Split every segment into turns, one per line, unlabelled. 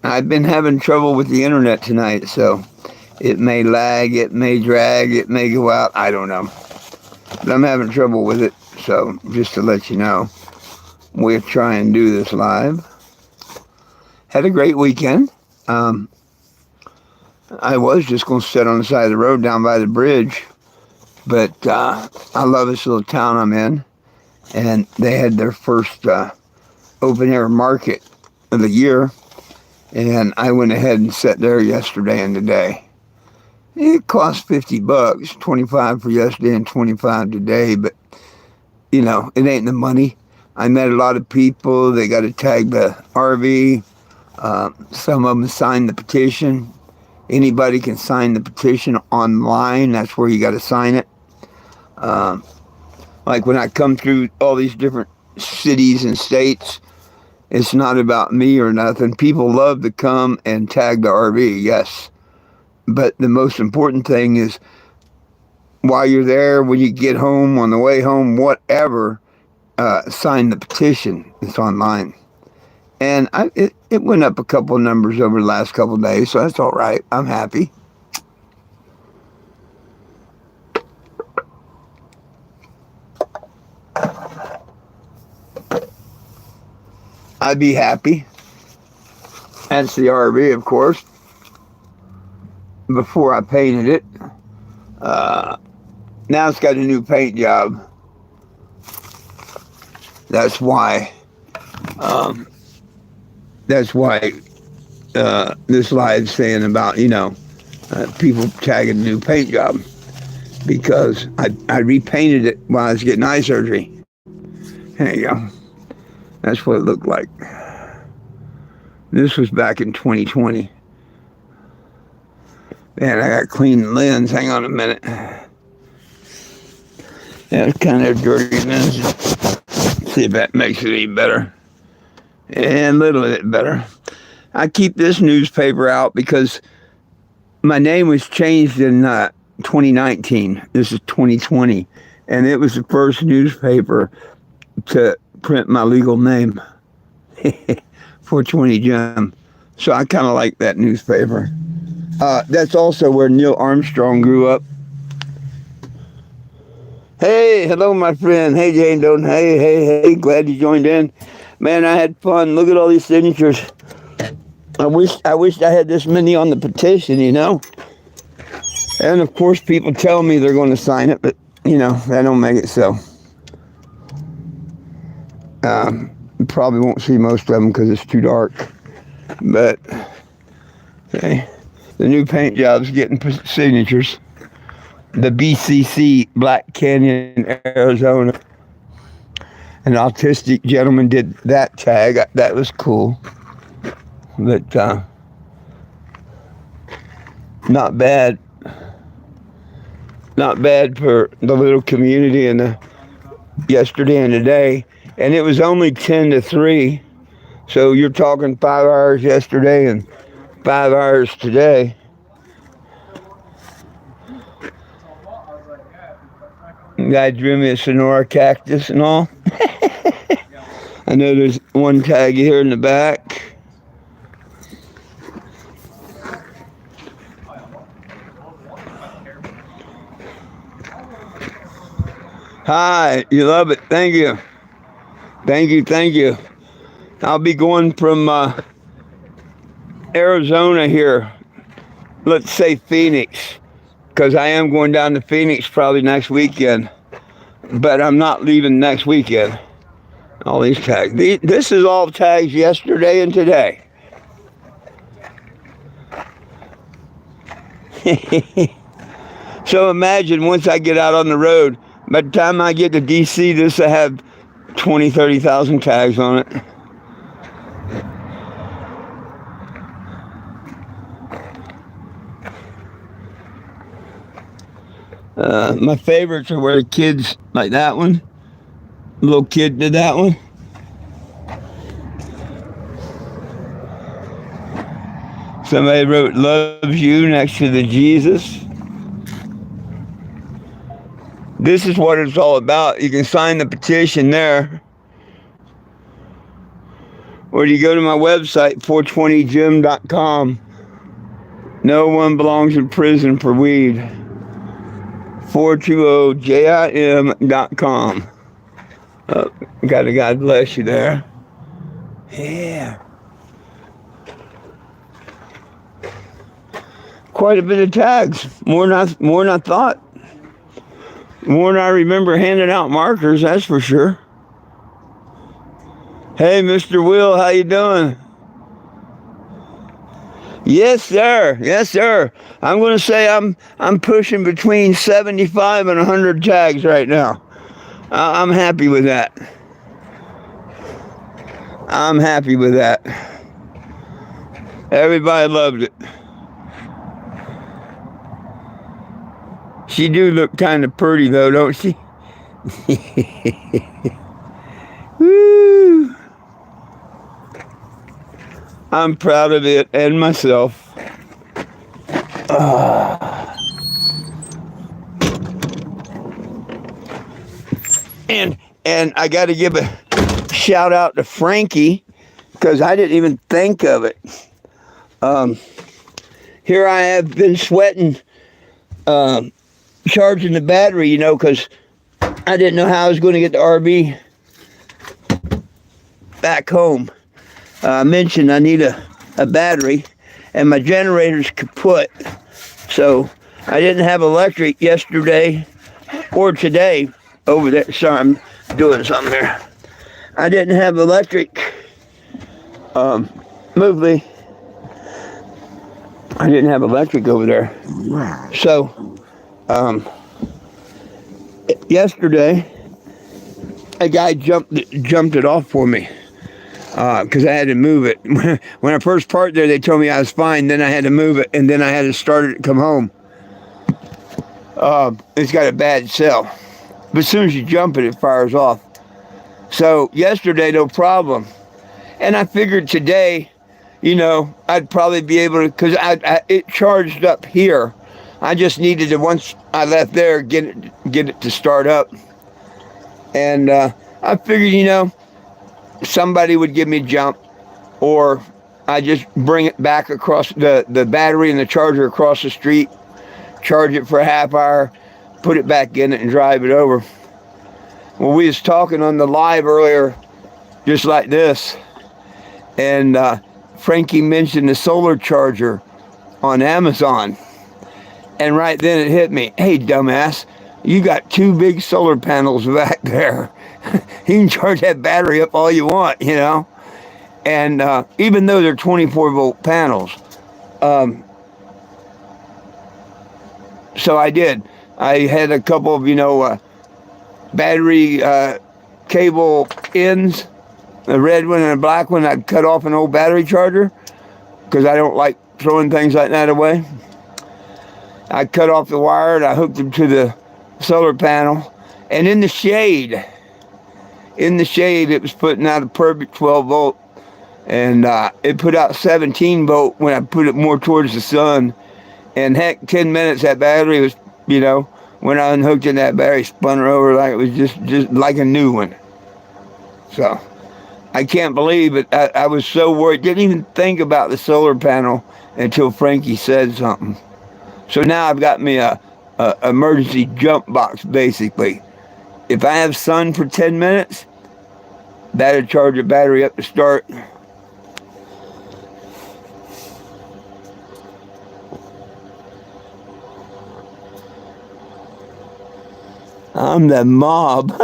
I've been having trouble with the internet tonight, so it may lag, it may drag, it may go out. I don't know. But I'm having trouble with it, so just to let you know, we'll try and do this live. Had a great weekend. I was just going to sit on the side of the road down by the bridge, but I love this little town I'm in, and they had their first open air market of the year, and I went ahead and sat there yesterday and today. It cost $50, 25 for yesterday and 25 today, but it ain't the money. I met a lot of people. They got to tag the RV. Some of them signed the petition. Anybody can sign the petition online. That's where you got to sign it. Like when I come through all these different cities and states, it's not about me or nothing. People love to come and tag the RV, yes. But the most important thing is while you're there, when you get home, on the way home, whatever, sign the petition. It's online. And it went up a couple of numbers over the last couple of days, so that's all right. I'm happy. I'd be happy. That's the RV, of course. Before I painted it. Now it's got a new paint job. That's why. This live's saying about, people tagging a new paint job. Because I repainted it while I was getting eye surgery. There you go. That's what it looked like. This was back in 2020. Man, I got clean lens. Hang on a minute. That's kind of a dirty lens. See if that makes it any better. And a little bit better. I keep this newspaper out because my name was changed in 2019. This is 2020. And it was the first newspaper to print my legal name. 420 Jim. So I kind of like that newspaper. That's also where Neil Armstrong grew up. Hey, hello, my friend. Hey, Jane Doe. Hey. Glad you joined in. Man, I had fun. Look at all these signatures. I wished I had this many on the petition, And, of course, people tell me they're going to sign it, but, that don't make it so. You probably won't see most of them because it's too dark. But, okay. The new paint job's getting signatures. The BCC, Black Canyon, Arizona. An autistic gentleman did that tag. That was cool. But not bad. Not bad for the little community and yesterday and today. And it was only 10 to 3. So you're talking 5 hours yesterday and 5 hours today. Guy drew me a Sonora cactus and all. I know there's one tag here in the back. Hi, you love it. Thank you. Thank you. I'll be going from Arizona here. Let's say Phoenix. Because I am going down to Phoenix probably next weekend. But I'm not leaving next weekend. All these tags. This is all tags yesterday and today. So imagine once I get out on the road, by the time I get to DC, this will have 20, 30,000 tags on it. My favorites are where the kids, like that one. Little kid did that one. Somebody wrote "loves you" next to the Jesus. This is what it's all about. You can sign the petition there. or you go to my website, 420gym.com. No one belongs in prison for weed. 420jim.com. Got a God bless you there. Yeah. Quite a bit of tags. More than I thought. More than I remember handing out markers, that's for sure. Hey, Mr. Will, how you doing? Yes, sir. Yes, sir. I'm going to say I'm pushing between 75 and 100 tags right now. I'm happy with that. I'm happy with that. Everybody loved it. She do look kind of pretty though, don't she? Woo. I'm proud of it and myself. And I got to give a shout out to Frankie because I didn't even think of it. Here I have been sweating, charging the battery, because I didn't know how I was going to get the RV back home. I mentioned I need a battery, and my generator's kaput. So I didn't have electric yesterday or today over there. Sorry, I'm doing something here. I didn't have electric. Movely. I didn't have electric over there. So, yesterday, a guy jumped it off for me. Because I had to move it. When I first parked there, they told me I was fine. Then I had to move it, and then I had to start it and come home. It's got a bad cell. But as soon as you jump it, it fires off. So yesterday, no problem. And I figured today, I'd probably be able to, because it charged up here. I just needed to, once I left there, get it to start up. And I figured, somebody would give me a jump, or I just bring it back across the battery and the charger across the street, charge it for a half hour, put it back in it, and drive it over. Well, we was talking on the live earlier, just like this, and Frankie mentioned the solar charger on Amazon, and right then it hit me. Hey, dumbass, you got 2 big solar panels back there. You can charge that battery up all you want, And even though they're 24-volt panels, so I did. I had a couple of, battery cable ends, a red one and a black one. I'd cut off an old battery charger because I don't like throwing things like that away. I cut off the wire and I hooked them to the solar panel. And in the shade, it was putting out a perfect 12 volt. And it put out 17 volt when I put it more towards the sun. And heck, 10 minutes that battery was, when I unhooked it, that battery spun her over like it was just like a new one. So I can't believe it. I was so worried. Didn't even think about the solar panel until Frankie said something. So now I've got me a emergency jump box, basically. If I have sun for 10 minutes, that'll charge the battery up to start. I'm the mob.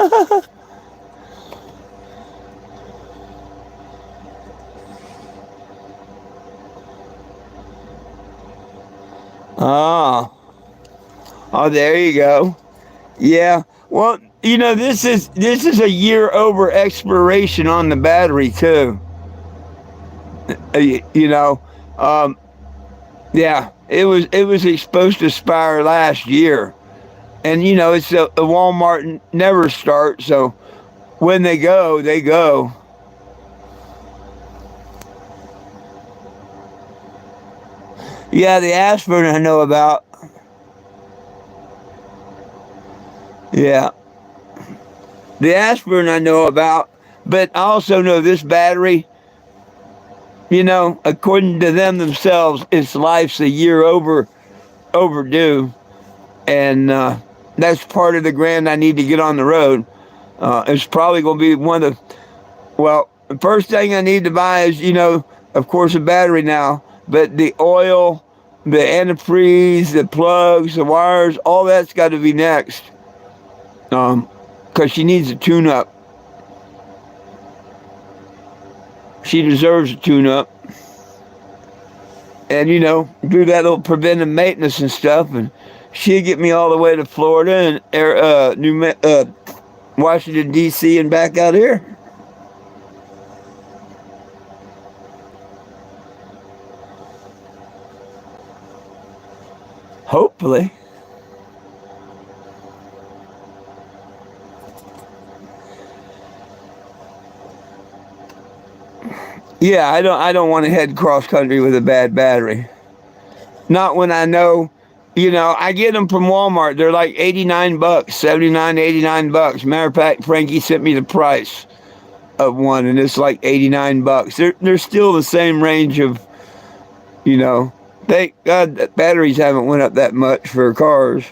Oh, there you go. Yeah. Well, this is a year over expiration on the battery too. Yeah, it was supposed to expire last year, and it's a Walmart never start. So when they go, they go. Yeah, the aspirin I know about. Yeah. The aspirin I know about, but I also know this battery, You know, according to them themselves, its life's a year overdue, and that's part of the grand I need to get on the road. It's probably going to be one of the, well, the first thing I need to buy is, you know, of course, a battery now, but the oil, the antifreeze, the plugs, the wires, all that's got to be next, because she needs a tune-up. She deserves a tune-up. And, you know, do that little preventive maintenance and stuff, and she'd get me all the way to Florida and Washington, D.C. and back out here. Hopefully. Yeah, I don't want to head cross country with a bad battery. Not when I know, you know, I get them from Walmart. They're like 89 bucks, 79, 89 bucks. Matter of fact, Frankie sent me the price of one, and it's like 89 bucks. They're still the same range of, you know, thank God that batteries haven't went up that much for cars.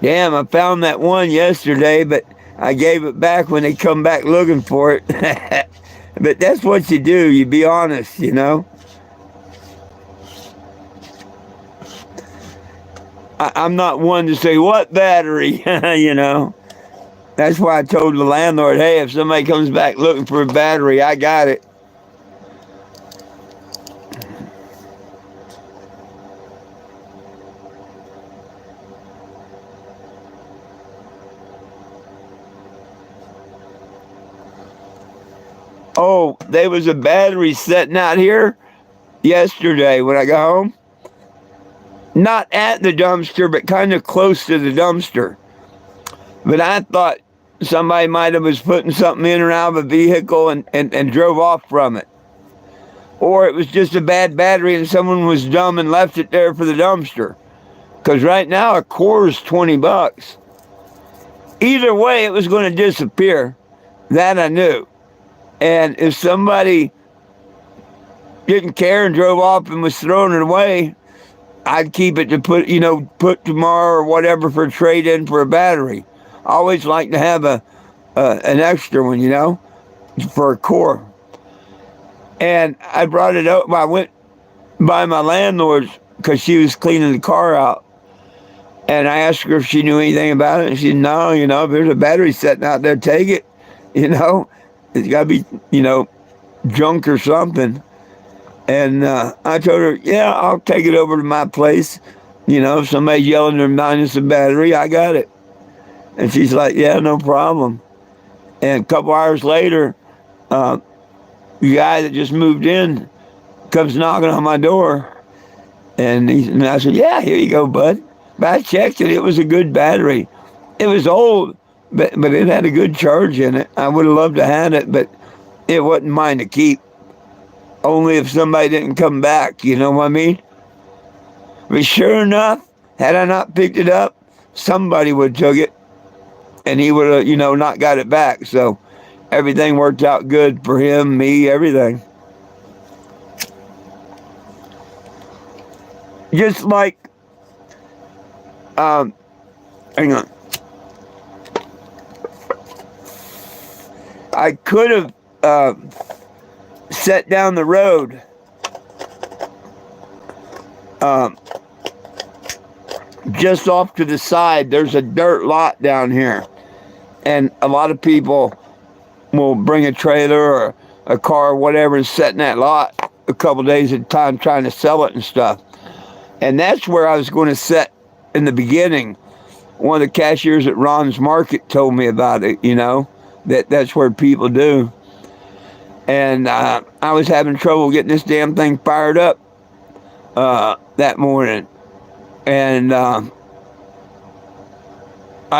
Damn, I found that one yesterday, but I gave it back when they come back looking for it. But that's what you do. You be honest, you know. I'm not one to say, what battery, you know. That's why I told the landlord, hey, if somebody comes back looking for a battery, I got it. Oh, there was a battery sitting out here yesterday when I got home. Not at the dumpster, but kind of close to the dumpster. But I thought somebody might have was putting something in or out of a vehicle and drove off from it. Or it was just a bad battery and someone was dumb and left it there for the dumpster. Because right now a core is 20 bucks. Either way, it was going to disappear. That I knew. And if somebody didn't care and drove off and was throwing it away, I'd keep it to put tomorrow or whatever for trade in for a battery. I always like to have an extra one, you know, for a core. And I brought it up. I went by my landlord's because she was cleaning the car out. And I asked her if she knew anything about it. And she said, no, you know, if there's a battery sitting out there, take it. You know, it's got to be, you know, junk or something. And I told her, yeah, I'll take it over to my place. You know, if somebody's yelling to remind us of battery, I got it. And she's like, yeah, no problem. And a couple hours later, the guy that just moved in comes knocking on my door. And I said, yeah, here you go, bud. But I checked it. It was a good battery. It was old, but it had a good charge in it. I would have loved to have it, but it wasn't mine to keep. Only if somebody didn't come back, you know what I mean? But sure enough, had I not picked it up, somebody would have took it, and he would have, you know, not got it back. So everything worked out good for him, me, everything. Just like, hang on. I could have set down the road just off to the side. There's a dirt lot down here, and a lot of people will bring a trailer or a car or whatever and sit in that lot a couple days at a time trying to sell it and stuff. And that's where I was going to set in the beginning. One of the cashiers at Ron's Market told me about it, you know, that's where people do. And I was having trouble getting this damn thing fired up that morning. And I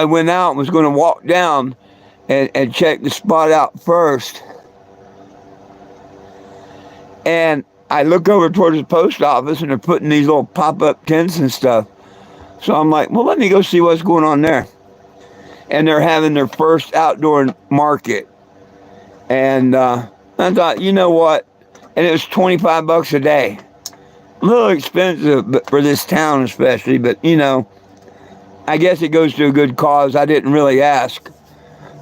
went out and was going to walk down and check the spot out first. And I look over towards the post office, and they're putting these little pop-up tents and stuff. So I'm like, well, let me go see what's going on there. and they're having their first outdoor market. And I thought, you know what? And it was $25 a day. A little expensive but for this town especially, but you know, I guess it goes to a good cause. I didn't really ask.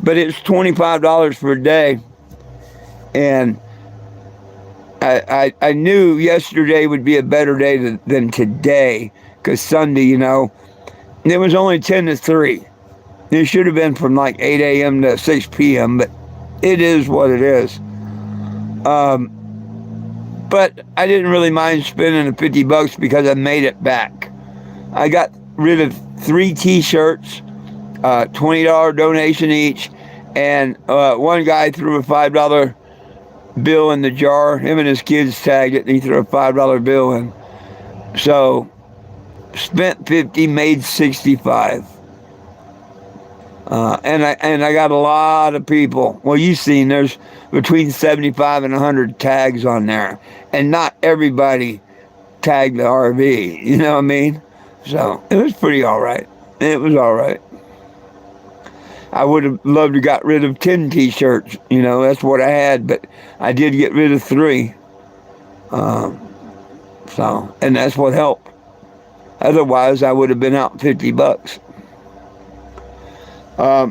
But it's $25 for a day. And I knew yesterday would be a better day than today, because Sunday, you know, it was only 10 to 3. It should have been from like 8 a.m. to 6 p.m., but it is what it is. But I didn't really mind spending the $50 because I made it back. I got rid of 3 T-shirts, $20 donation each, and one guy threw a $5 bill in the jar. Him and his kids tagged it, and he threw a $5 bill in. So, spent 50, made 65. And I got a lot of people. Well, you've seen there's between 75 and 100 tags on there, and not everybody tagged the RV. You know what I mean? So it was pretty all right. It was all right. I would have loved to got rid of 10 T-shirts. You know, that's what I had, but I did get rid of 3. So, and that's what helped. Otherwise, I would have been out $50.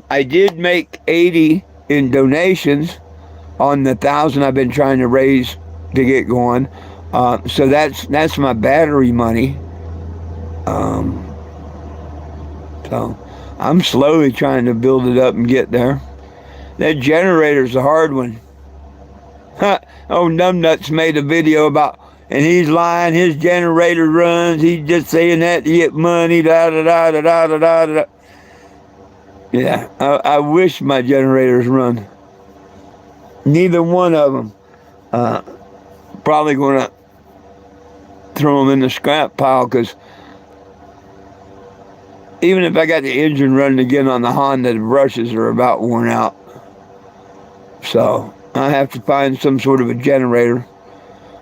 I did make 80 in donations on the 1,000 I've been trying to raise to get going. So that's my battery money. So I'm slowly trying to build it up and get there. That generator's a hard one. Oh, Numbnuts made a video about, and he's lying, his generator runs, he's just saying that to get money, da-da-da-da-da-da-da-da. Yeah, I wish my generators run. Neither one of them. Probably going to throw them in the scrap pile, because even if I got the engine running again on the Honda, the brushes are about worn out. So I have to find some sort of a generator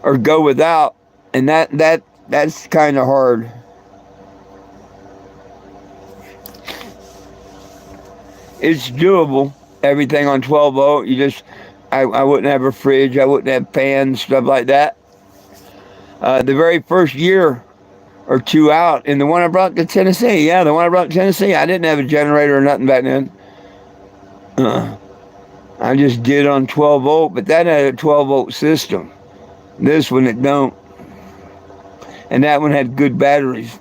or go without, and that's kind of hard. It's doable. Everything on 12 volt. You just, I wouldn't have a fridge. I wouldn't have fans, stuff like that. The very first year or 2 out, and the one I brought to Tennessee, the one I brought to Tennessee, I didn't have a generator or nothing back then. I just did on 12 volt, but that had a 12 volt system. This one, it don't. And that one had good batteries.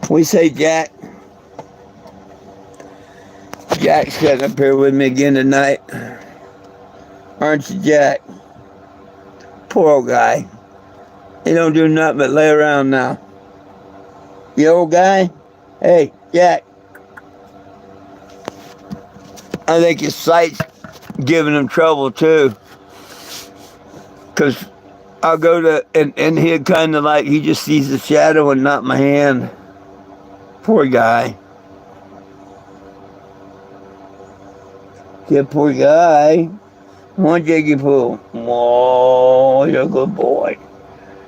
We say Jack. Jack's sitting up here with me again tonight. Aren't you, Jack? Poor old guy. He don't do nothing but lay around now. You old guy? Hey, Jack. I think his sight's giving him trouble too. Because I'll go to, and he'll kind of like, he just sees the shadow and not my hand. Poor guy. Yeah, poor guy. One Jiggy Poo. Oh, he's a good boy.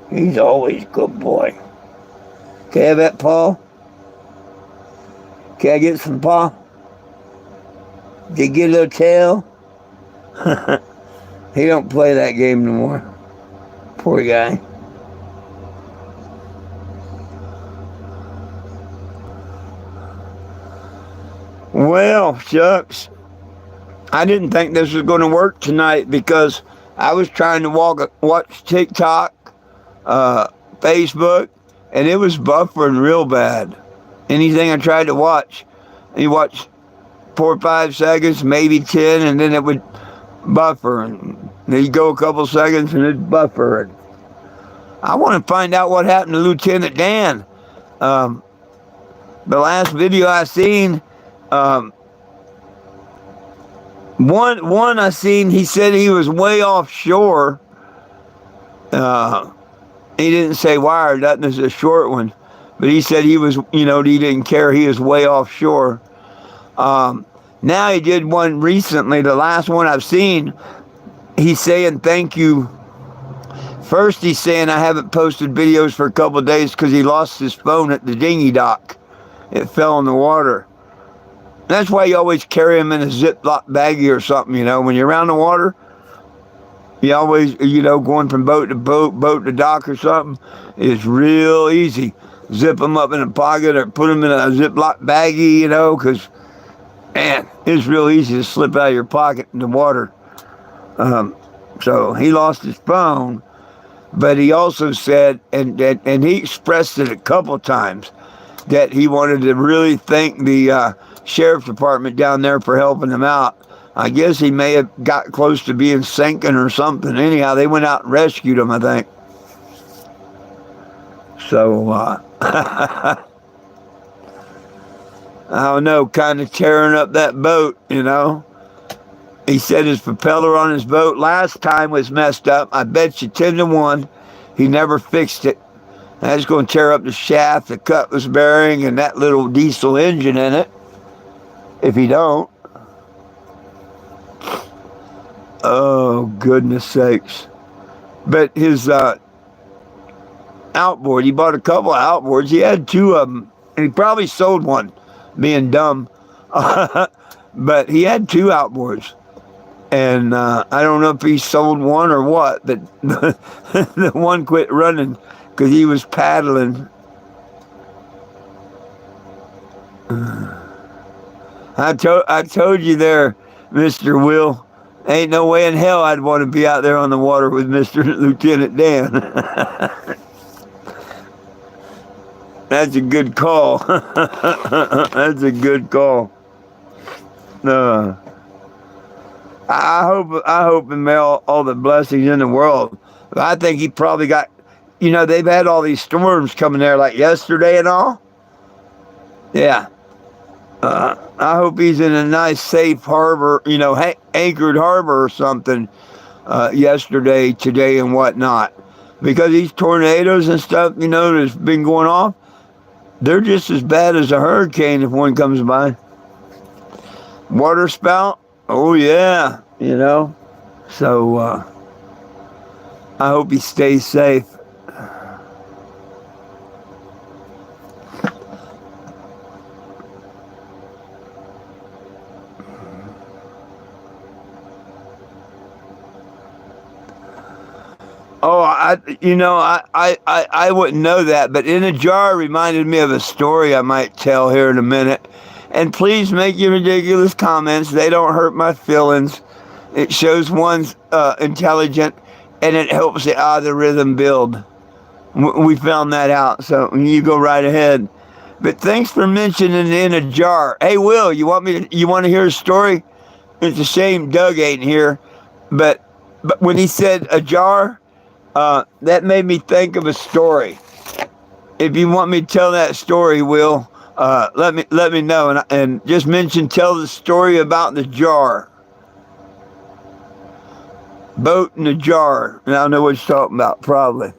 He's always a good boy. Can I have that paw? Can I get some paw? Did you get a little tail? He don't play that game no more. Poor guy. Well, shucks. I didn't think this was going to work tonight, because I was trying to watch TikTok, Facebook, and it was buffering real bad. Anything I tried to watch, you watch 4 or 5 seconds, maybe 10, and then it would buffer. And then you go a couple seconds and it'd buffer. I want to find out what happened to Lieutenant Dan. The last video I seen, one I seen, he said he was way offshore. He didn't say why or nothing. This is a short one, but he said he was, he didn't care. He was way offshore. Now he did one recently. The last one I've seen, he's saying thank you. First, he's saying I haven't posted videos for a couple of days because he lost his phone at the dinghy dock. It fell in the water. That's why you always carry them in a Ziploc baggie or something, you know. When you're around the water, you always, you know, going from boat to boat, boat to dock or something, it's real easy. Zip them up in a pocket or put them in a Ziploc baggie, you know, because, man, it's real easy to slip out of your pocket in the water. So he lost his phone, but he also said, and he expressed it a couple times, that he wanted to really thank the sheriff's department down there for helping him out. I guess he may have got close to being sinking or something. Anyhow, they went out and rescued him, I think. So, I don't know, kind of tearing up that boat, you know. He said his propeller on his boat last time was messed up. I bet you 10-1 he never fixed it. That's going to tear up the shaft, the cutlass bearing, and that little diesel engine in it, if he don't. Oh, goodness sakes. But his outboard, he bought a couple of outboards. He had 2 of them, and he probably sold one, being dumb. But he had 2 outboards. And I don't know if he sold one or what, but the one quit running because he was paddling. I told you there, Mr. Will, ain't no way in hell I'd want to be out there on the water with Mr. Lieutenant Dan. That's a good call. That's a good call. I hope him all the blessings in the world. I think he probably got, you know, they've had all these storms coming there like yesterday and all. Yeah. I hope he's in a nice, safe harbor, you know, anchored harbor or something yesterday, today, and whatnot. Because these tornadoes and stuff, you know, that's been going off, they're just as bad as a hurricane if one comes by. Water spout? Oh, yeah, you know. So, I hope he stays safe. Oh, I wouldn't know that, but In a Jar reminded me of a story I might tell here in a minute. And please make your ridiculous comments. They don't hurt my feelings. It shows one's intelligent, and it helps the algorithm build. We found that out, so you go right ahead. But thanks for mentioning In a Jar. Hey, Will, you want to hear a story? It's a shame Doug ain't here, but when he said a jar, that made me think of a story. If you want me to tell that story, Will, let me know, and just tell the story about the jar. Boat in a jar. And I know what you're talking about, probably.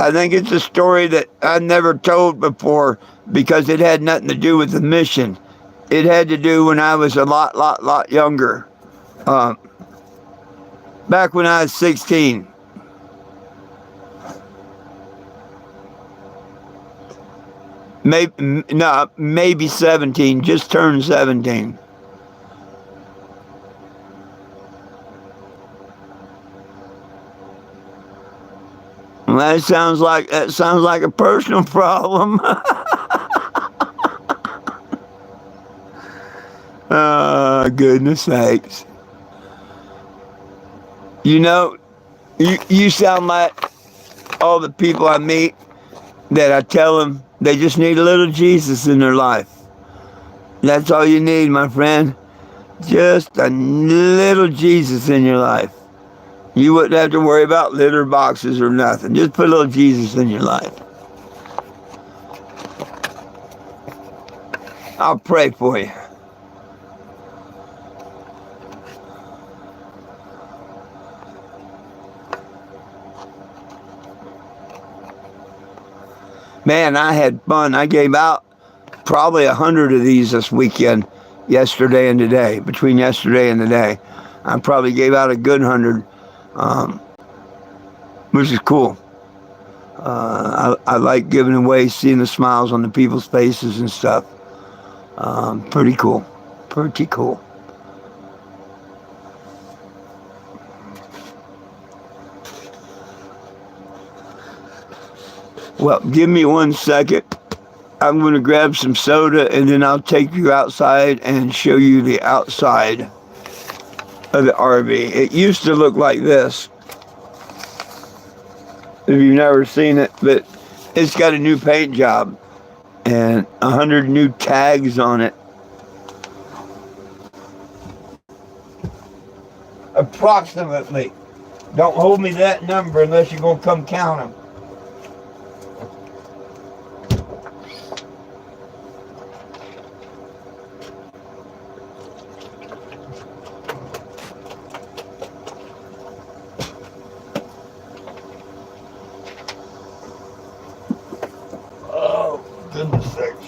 I think it's a story that I never told before because it had nothing to do with the mission. It had to do when I was a lot younger. Back when I was 16. Maybe 17. Just turned 17. Well, that sounds like a personal problem. Goodness sakes. You know, you sound like all the people I meet that I tell them they just need a little Jesus in their life. That's all you need, my friend. Just a little Jesus in your life. You wouldn't have to worry about litter boxes or nothing. Just put a little Jesus in your life. I'll pray for you. Man, I had fun. I gave out probably 100 of these this weekend, yesterday and today, between yesterday and today. I probably gave out a good 100, which is cool. I like giving away, seeing the smiles on the people's faces and stuff. Pretty cool. Pretty cool. Well, give me 1 second. I'm going to grab some soda and then I'll take you outside and show you the outside of the RV. It used to look like this, if you've never seen it, but it's got a new paint job and 100 new tags on it. Approximately. Don't hold me that number unless you're going to come count them. Goodness sakes.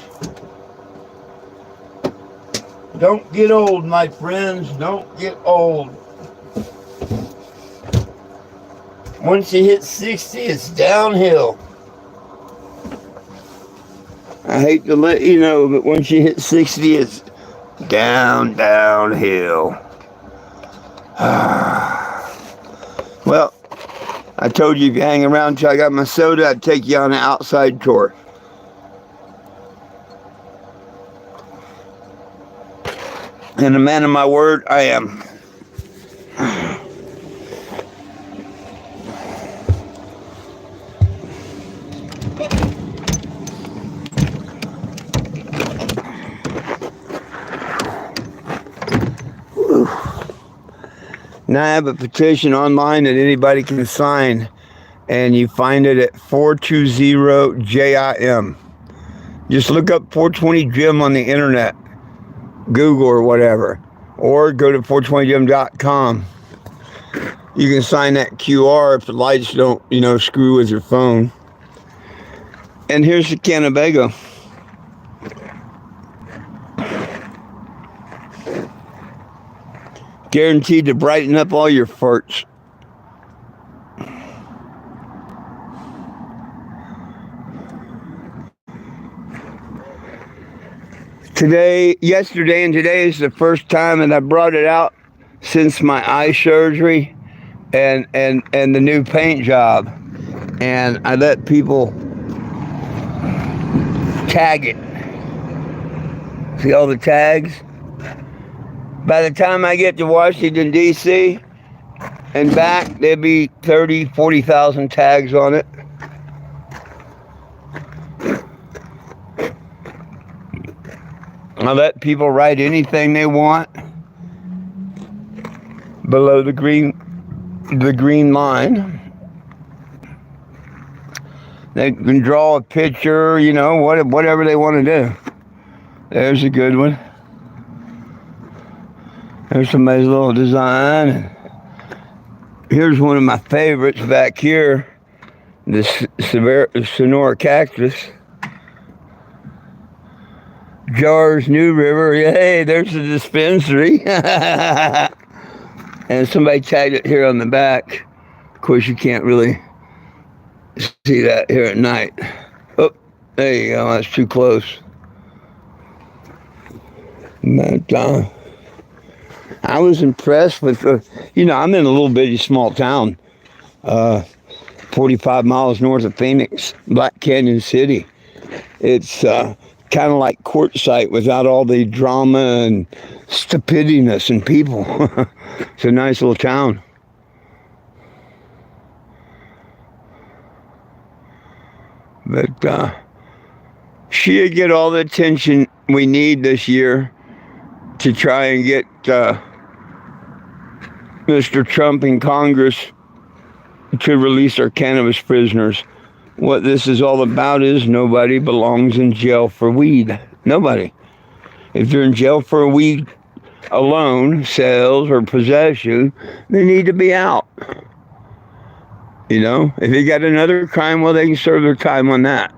Don't get old, my friends. Don't get old. Once you hit 60, it's downhill. I hate to let you know, but once you hit 60, it's downhill. Well, I told you if you hang around till I got my soda, I'd take you on an outside tour. And a man of my word, I am. Now I have a petition online that anybody can sign, and you find it at 420-JIM. Just look up 420-JIM on the internet, Google or whatever, or go to 420jim.com. You can sign that QR if the lights don't, screw with your phone. And here's the Cannabago. Guaranteed to brighten up all your farts. Yesterday and today is the first time that I brought it out since my eye surgery and the new paint job. And I let people tag it. See all the tags? By the time I get to Washington, D.C. and back, there'll be 30, 40,000 tags on it. I let people write anything they want below the green line. They can draw a picture, whatever they want to do. There's a good one. There's somebody's little design. Here's one of my favorites back here, the Sonora cactus. Jars, New River. Hey, there's the dispensary. And somebody tagged it here on the back. Of course, you can't really see that here at night. Oh, there you go. That's too close. But, I was impressed with, I'm in a little bitty small town, 45 miles north of Phoenix, Black Canyon City. It's kind of like Quartzsite without all the drama and stupidiness and people. It's a nice little town. But she'll get all the attention we need this year to try and get Mr. Trump in Congress to release our cannabis prisoners. What this is all about is nobody belongs in jail for weed. Nobody. If they're in jail for a weed alone, sales or possession, they need to be out. If they got another crime, well, they can serve their time on that.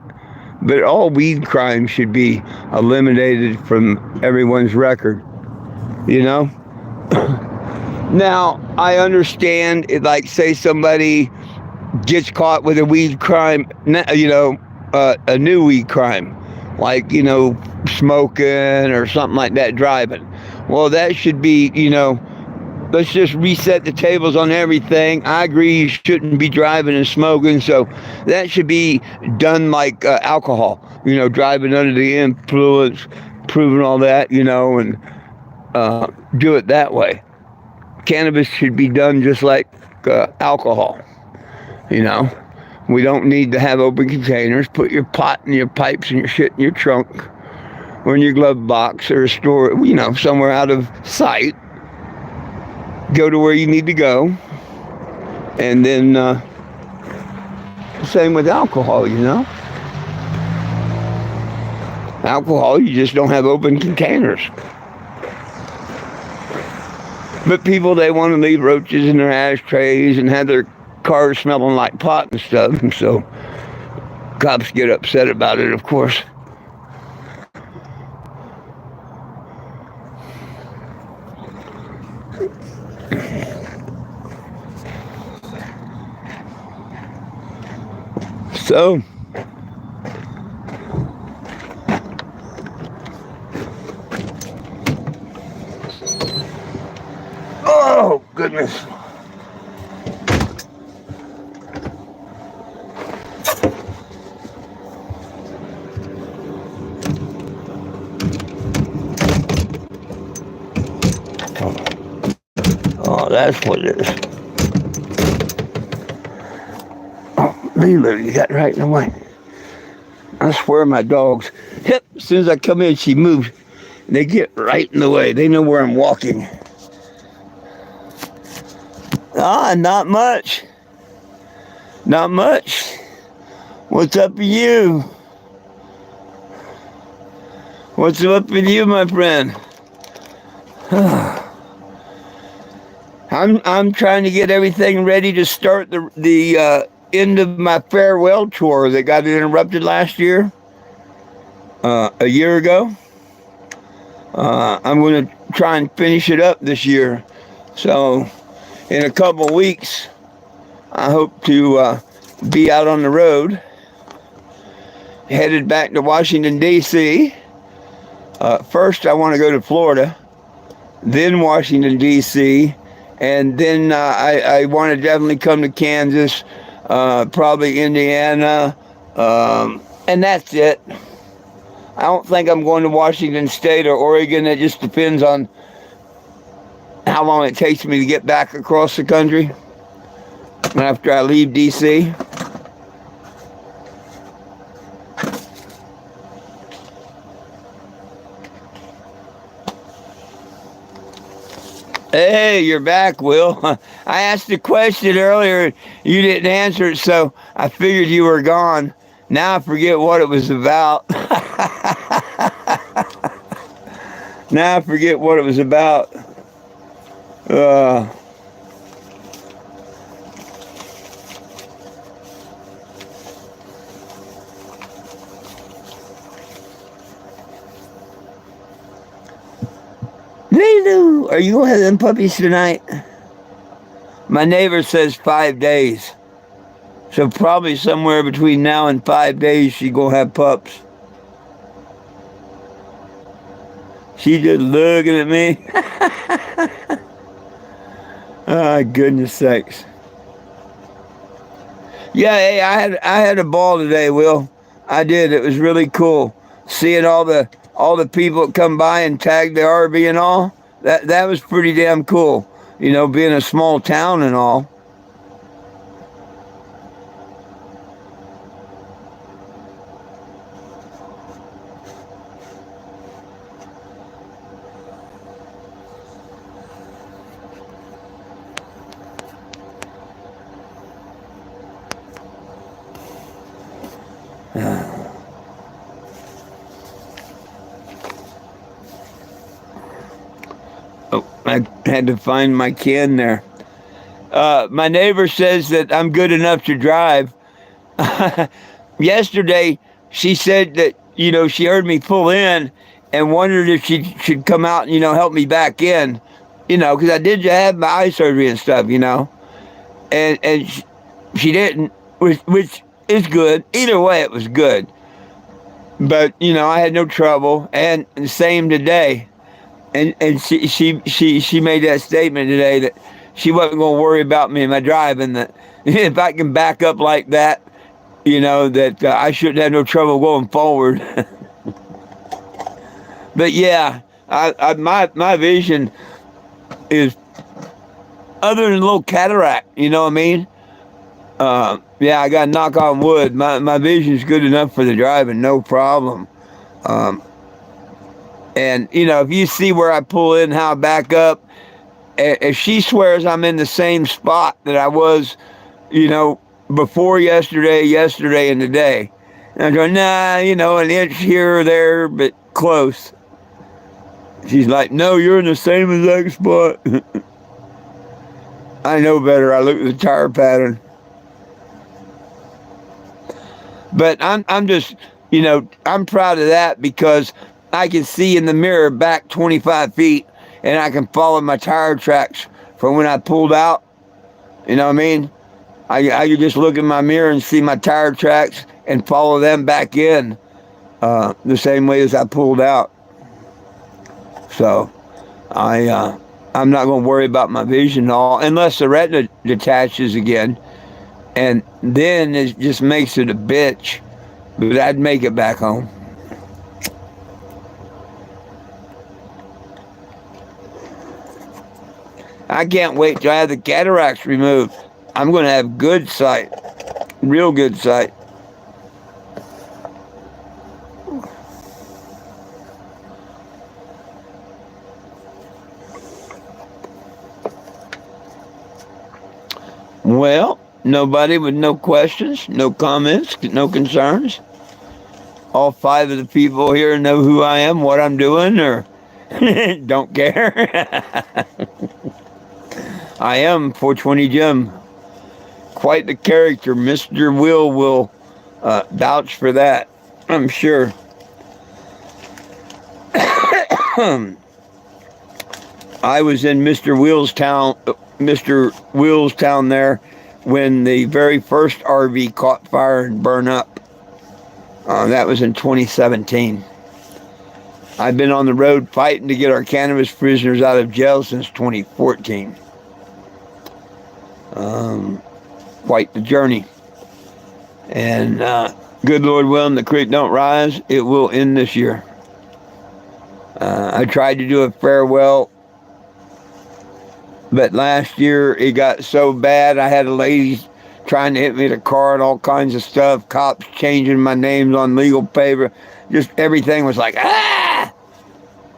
But all weed crimes should be eliminated from everyone's record. You know. Now I understand. Like, say somebody gets caught with a weed crime. A new weed crime, like smoking or something like that, driving. Well, that should be let's just reset the tables on everything. I agree you shouldn't be driving and smoking, so that should be done like alcohol. Driving under the influence, proving all that, and do it that way. Cannabis should be done just like alcohol. We don't need to have open containers. Put your pot and your pipes and your shit in your trunk or in your glove box or store, somewhere out of sight. Go to where you need to go. And then same with alcohol, Alcohol, you just don't have open containers. But people, they want to leave roaches in their ashtrays and have their cars smelling like pot and stuff. And so cops get upset about it, of course. So, oh, goodness. Oh, that's what it is. Oh, Lulu, you got right in the way. I swear my dogs, as soon as I come in, she moves. They get right in the way. They know where I'm walking. Not much. Not much. What's up with you? What's up with you, my friend? I'm trying to get everything ready to start the end of my farewell tour that got interrupted last year, a year ago. I'm going to try and finish it up this year. So in a couple of weeks, I hope to be out on the road, headed back to Washington, D.C. First, I want to go to Florida, then Washington, D.C., and then I want to definitely come to Kansas, probably Indiana, and that's it. I don't think I'm going to Washington State or Oregon. It just depends on how long it takes me to get back across the country after I leave D.C. Hey, you're back, Will. I asked a question earlier. You didn't answer it, so I figured you were gone. Now I forget what it was about. Now I forget what it was about. Lulu, are you going to have them puppies tonight? My neighbor says 5 days. So probably somewhere between now and 5 days, she going to have pups. She just looking at me. Oh, goodness sakes. Yeah, hey, I had a ball today, Will. I did. It was really cool. Seeing all the people that come by and tag the RV and all. That was pretty damn cool. Being a small town and all. I had to find my can there. My neighbor says that I'm good enough to drive. Yesterday, she said that, she heard me pull in and wondered if she should come out and, help me back in, because I did have my eye surgery and stuff, and she didn't, which is good. Either way, it was good. But, I had no trouble, and same today. And she made that statement today that she wasn't going to worry about me and my driving, that if I can back up like that, that I shouldn't have no trouble going forward. But yeah, my vision is, other than a little cataract, you know what I mean? Yeah, I got to knock on wood. My vision's good enough for the driving, no problem. And, if you see where I pull in, how I back up, if she swears I'm in the same spot that I was, before yesterday, and today. And I go, nah, an inch here or there, but close. She's like, no, you're in the same exact spot. I know better. I look at the tire pattern. But I'm just, I'm proud of that, because I can see in the mirror back 25 feet, and I can follow my tire tracks from when I pulled out. You know what I mean? I could just look in my mirror and see my tire tracks and follow them back in the same way as I pulled out. So I'm not going to worry about my vision at all, unless the retina detaches again, and then it just makes it a bitch. But I'd make it back home. I can't wait till I have the cataracts removed. I'm going to have good sight, real good sight. Well, nobody with no questions, no comments, no concerns. All 5 of the people here know who I am, what I'm doing, or don't care. I am 420 Jim. Quite the character. Mr. Will vouch for that, I'm sure. I was in Mr. Will's town there when the very first RV caught fire and burned up. That was in 2017. I've been on the road fighting to get our cannabis prisoners out of jail since 2014. Quite the journey. And good Lord willing, the creek don't rise. It will end this year. I tried to do a farewell, but last year it got so bad. I had a lady trying to hit me with a car and all kinds of stuff. Cops changing my names on legal paper. Just everything was like, ah!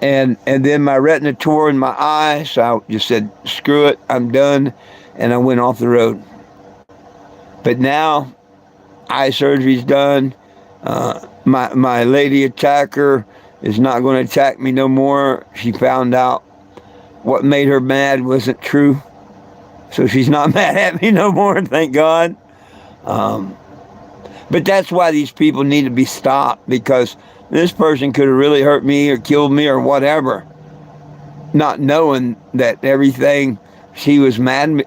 And then my retina tore in my eye, so I just said, screw it, I'm done. And I went off the road. But now, eye surgery's done. My lady attacker is not going to attack me no more. She found out what made her mad wasn't true. So she's not mad at me no more, thank God. But that's why these people need to be stopped, because this person could have really hurt me or killed me or whatever, not knowing that everything she was mad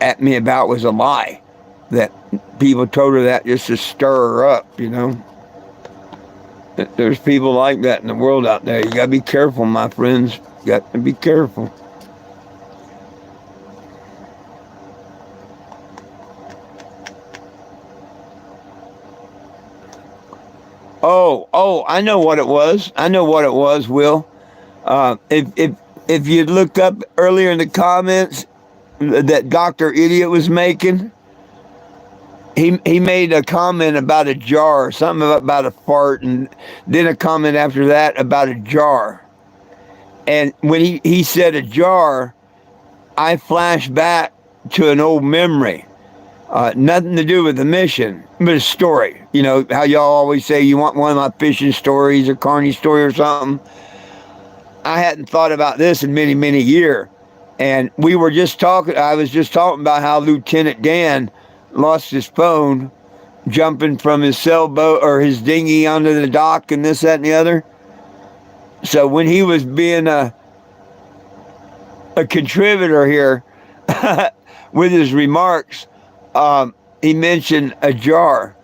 at me about was a lie. That people told her that just to stir her up, There's people like that in the world out there. You gotta be careful, my friends. You got to be careful. Oh, I know what it was. Will. If you looked up earlier in the comments that Dr. Idiot was making, he made a comment about a jar, something about a fart, and then a comment after that about a jar. And when he said a jar, I flashed back to an old memory. Nothing to do with the mission, but a story. How y'all always say you want one of my fishing stories or Carney story or something. I hadn't thought about this in many, many years. And we were just talking, I was just talking about how Lieutenant Dan lost his phone jumping from his sailboat or his dinghy onto the dock and this, that, and the other. So when he was being a contributor here with his remarks, he mentioned a jar.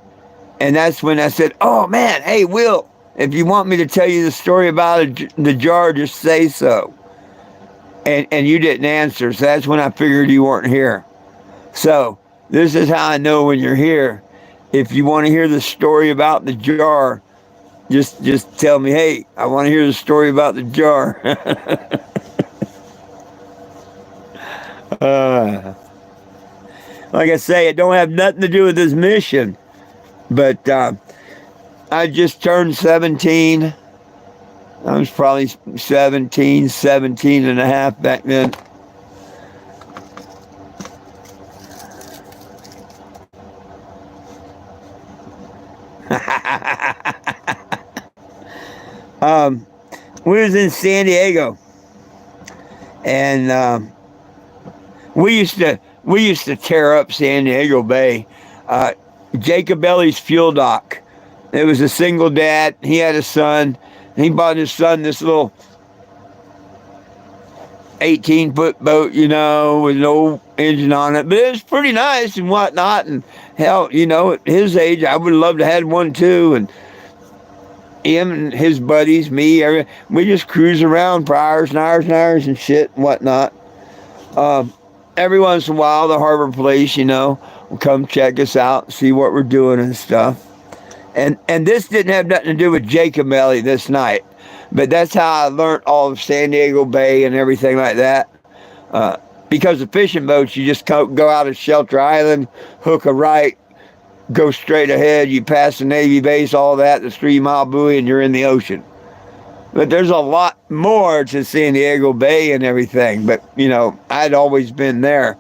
And that's when I said, oh man, hey, Will, if you want me to tell you the story about the jar, just say so. And you didn't answer, so that's when I figured you weren't here. So this is how I know when you're here. If you want to hear the story about the jar, just tell me, hey, I want to hear the story about the jar. Like I say, it don't have nothing to do with this mission. But I just turned 17. I was probably 17 and a half back then. We was in San Diego, and we used to tear up San Diego Bay. Jacob Ellie's fuel dock. It was a single dad. He had a son. He bought his son this little 18-foot boat, with no engine on it. But it was pretty nice and whatnot. And hell, at his age, I would love to have one too. And him and his buddies, me, we just cruise around for hours and hours and hours and shit and whatnot. Every once in a while, the harbor police, will come check us out, see what we're doing and stuff. And this didn't have nothing to do with Jacob Ellie this night, but that's how I learned all of San Diego Bay and everything like that. Because the fishing boats, you just go out of Shelter Island, hook a right, go straight ahead, you pass the Navy base, all that, the 3-mile buoy, and you're in the ocean. But there's a lot more to San Diego Bay and everything, but, I'd always been there.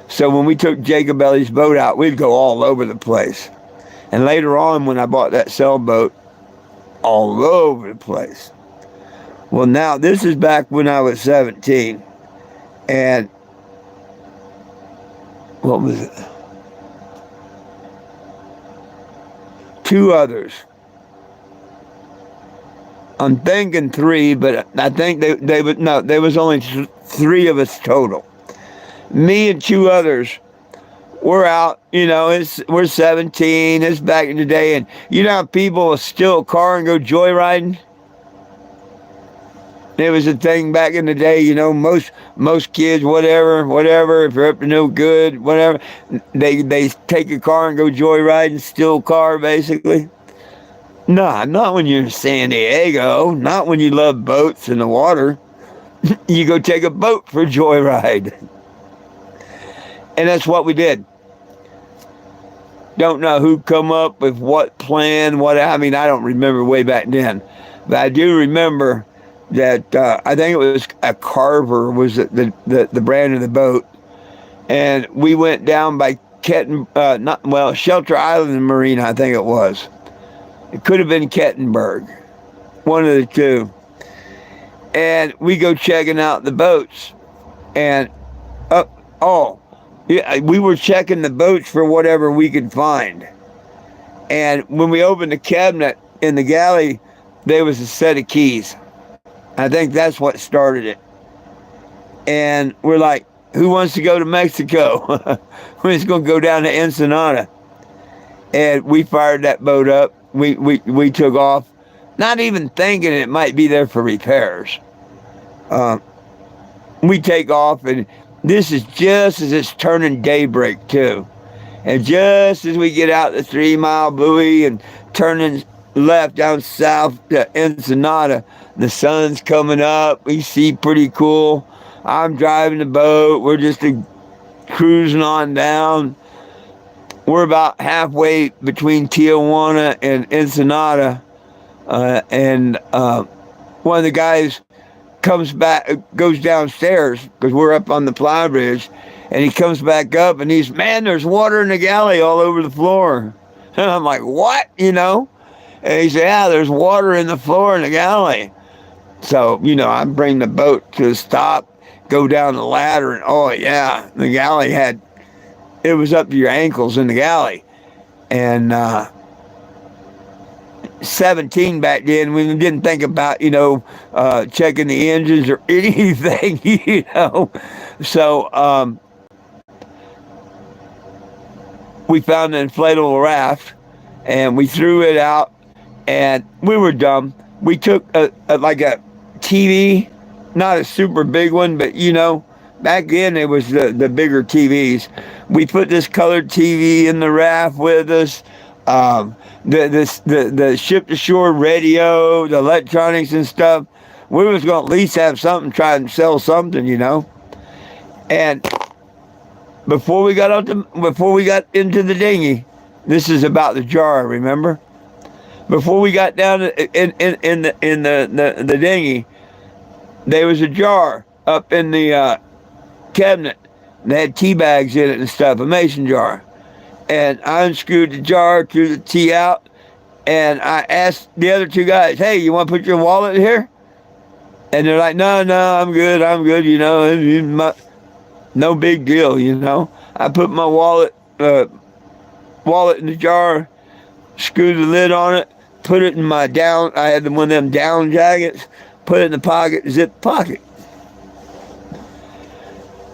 So when we took Jacob Ellie's boat out, we'd go all over the place. And later on, when I bought that sailboat, all over the place. Well, now, this is back when I was 17. And what was it? 2 others. I'm thinking 3, but I think there was only 3 of us total. Me and 2 others. We're out, we're 17, it's back in the day, and how people will steal a car and go joyriding? It was a thing back in the day, most kids, whatever, if you're up to no good, whatever, they take a car and go joyriding, steal a car, basically. Nah, not when you're in San Diego, not when you love boats and the water. You go take a boat for a joyride. And that's what we did. Don't know who come up with what plan, I don't remember way back then. But I do remember that I think it was a Carver was the brand of the boat. And we went down by Shelter Island Marina, I think it was. It could have been Kettenberg. One of the two. And we go checking out the boats. And we were checking the boats for whatever we could find. And when we opened the cabinet in the galley, there was a set of keys. I think that's what started it. And we're like, who wants to go to Mexico? We're just going to go down to Ensenada. And we fired that boat up. We took off, not even thinking it might be there for repairs. We take off, and this is just as it's turning daybreak, too. And just as we get out the 3-mile buoy and turning left down south to Ensenada, the sun's coming up. We see pretty cool. I'm driving the boat. We're just cruising on down. We're about halfway between Tijuana and Ensenada. And one of the guys comes back, goes downstairs because we're up on the ply bridge, and he comes back up and he's, man, there's water in the galley all over the floor. And I'm like, what? And he said, yeah, there's water in the floor in the galley. So, I bring the boat to a stop, go down the ladder, and oh yeah, the galley it was up to your ankles in the galley. And 17 back then, we didn't think about, checking the engines or anything, So we found an inflatable raft, and we threw it out, and we were dumb. We took like a TV, not a super big one, but back then it was the bigger TVs. We put this colored TV in the raft with us. The ship to shore radio, the electronics and stuff. We was going to at least have something, try and sell something, And before we got into the dinghy, this is about the jar, remember? Before we got down in the dinghy, there was a jar up in the cabinet. They had tea bags in it and stuff, a mason jar. And I unscrewed the jar, threw the tea out, and I asked the other two guys, "Hey, you want to put your wallet here?" And they're like, "No, I'm good, no big deal, I put my wallet in the jar, screwed the lid on it, put it in my down. I had one of them down jackets, put it in the pocket, zip pocket.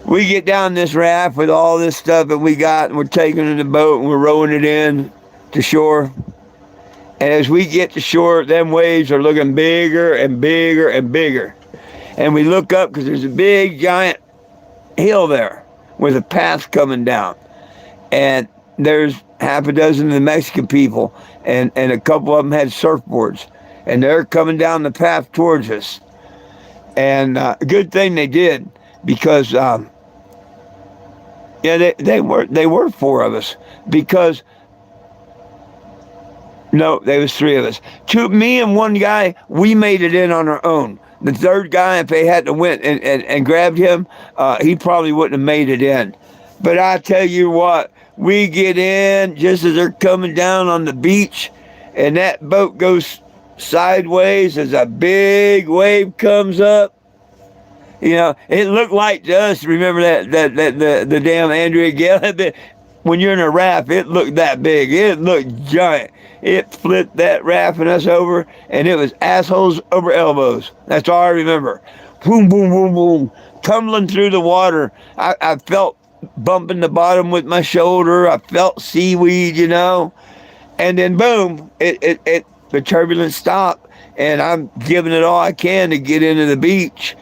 We get down this raft with all this stuff that we got, and we're taking it in the boat, and we're rowing it in to shore. And as we get to shore, them waves are looking bigger and bigger and bigger. And we look up because there's a big, giant hill there with a path coming down. And there's half a dozen of the Mexican people, and a couple of them had surfboards. And they're coming down the path towards us. And good thing they did, because they were four of us, because no, there was three of us. Me and one guy, we made it in on our own. The third guy, if they hadn't went and grabbed him, he probably wouldn't have made it in. But I tell you what, we get in just as they're coming down on the beach, and that boat goes sideways as a big wave comes up. It looked like to us, remember the damn Andrea Gale? When you're in a raft, it looked that big. It looked giant. It flipped that raft and us over, and it was assholes over elbows. That's all I remember. Boom, boom, boom, boom. Tumbling through the water. I felt bumping the bottom with my shoulder. I felt seaweed, And then boom, the turbulence stopped, and I'm giving it all I can to get into the beach.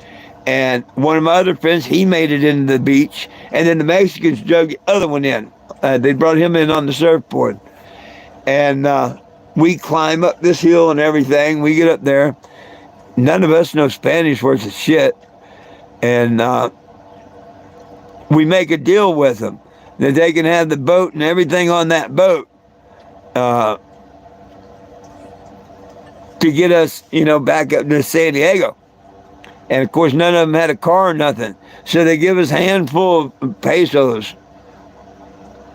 And one of my other friends, he made it into the beach, and then the Mexicans drug the other one in. They brought him in on the surfboard. And we climb up this hill and everything. We get up there. None of us know Spanish worth of shit. And we make a deal with them that they can have the boat and everything on that boat to get us, back up to San Diego. And of course, none of them had a car or nothing. So they give us a handful of pesos.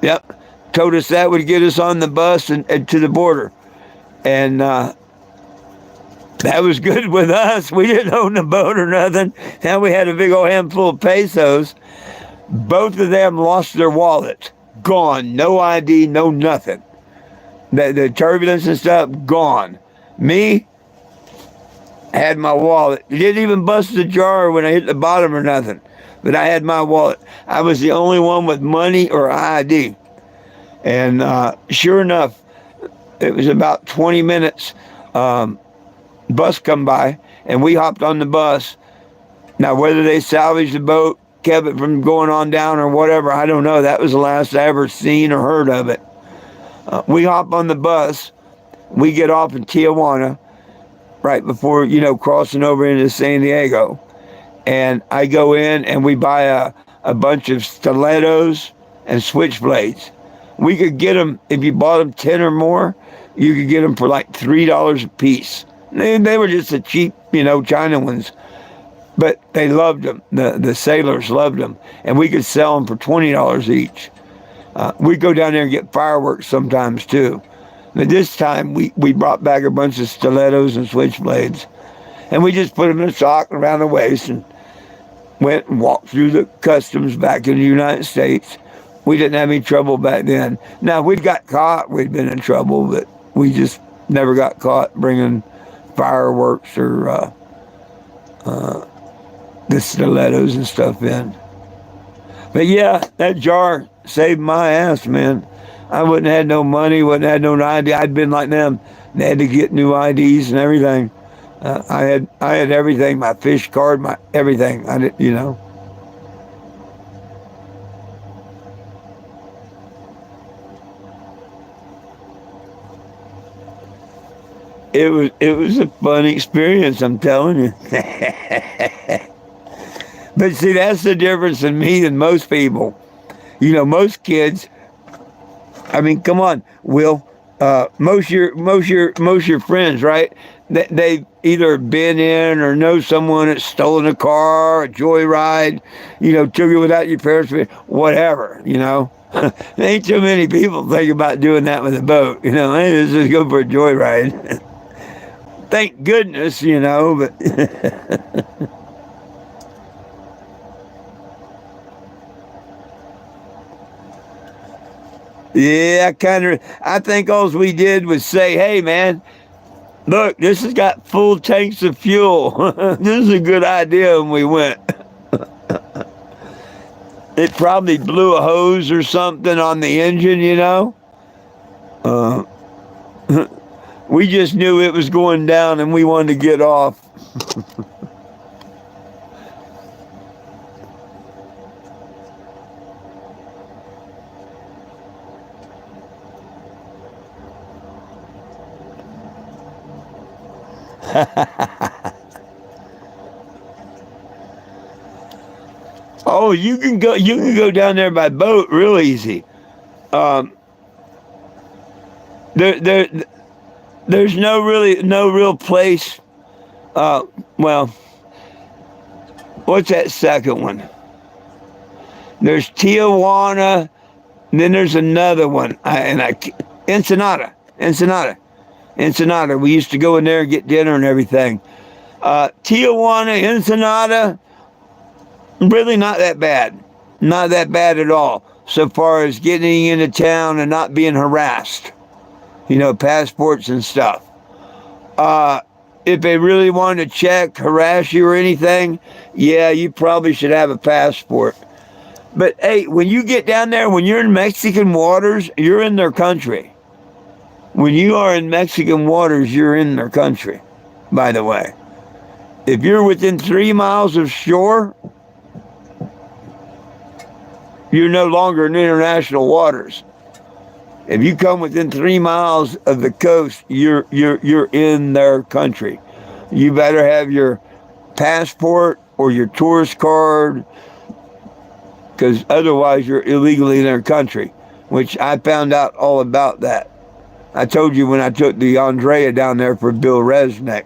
Yep. Told us that would get us on the bus and to the border. And that was good with us. We didn't own the boat or nothing. Now we had a big old handful of pesos. Both of them lost their wallets. Gone. No ID, no nothing. The turbulence and stuff, gone. Me, had my wallet. It didn't even bust the jar when I hit the bottom or nothing. But I had my wallet. I was the only one with money or ID. And sure enough, it was about 20 minutes. Bus come by, and we hopped on the bus. Now, whether they salvaged the boat, kept it from going on down or whatever, I don't know. That was the last I ever seen or heard of it. We hop on the bus. We get off in Tijuana right before, crossing over into San Diego. And I go in, and we buy a bunch of stilettos and switchblades. We could get them, if you bought them 10 or more, you could get them for like $3 a piece. They were just the cheap, China ones. But they loved them. The sailors loved them. And we could sell them for $20 each. We'd go down there and get fireworks sometimes too. But this time we brought back a bunch of stilettos and switchblades. And we just put them in a sock around the waist. And went and walked through the customs back in the United States. We didn't have any trouble back then. Now, if we'd got caught, we'd been in trouble, but we just never got caught bringing fireworks or the stilettos and stuff in. But yeah, that jar saved my ass, man. I wouldn't have had no money, wouldn't have had no ID. I'd been like them. They had to get new IDs and everything. I had everything, my fish card, my everything. I did, you know. It was a fun experience, I'm telling you. But see, that's the difference in me and most people. You know, most kids. I mean, come on, Will. Most your friends, right? They've either been in or know someone that's stolen a car, a joyride, you know, took it without your parents, whatever, you know. There ain't too many people think about doing that with a boat, you know. Hey, let's just go for a joyride. Thank goodness, you know, but yeah, I think all we did was say, hey, man, look, this has got full tanks of fuel. This is a good idea, and we went. It probably blew a hose or something on the engine, you know. Uh, we just knew it was going down, and we wanted to get off. Oh, you can go. You can go down there by boat real easy. Um, there, there's no real place. Well, what's that second one? There's Tijuana, and then there's another one. Ensenada. We used to go in there and get dinner and everything. Tijuana, Ensenada, really not that bad. Not that bad at all. So far as getting into town and not being harassed. You know, passports and stuff. If they really want to check, harass you or anything, yeah, you probably should have a passport. But hey, when you get down there, when you're in Mexican waters, you're in their country. When you are in Mexican waters, you're in their country, by the way. If you're within 3 miles of shore, you're no longer in international waters. If you come within 3 miles of the coast, you're in their country. You better have your passport or your tourist card, because otherwise you're illegally in their country, which I found out all about that. I told you when I took the Andrea down there for Bill Resnick.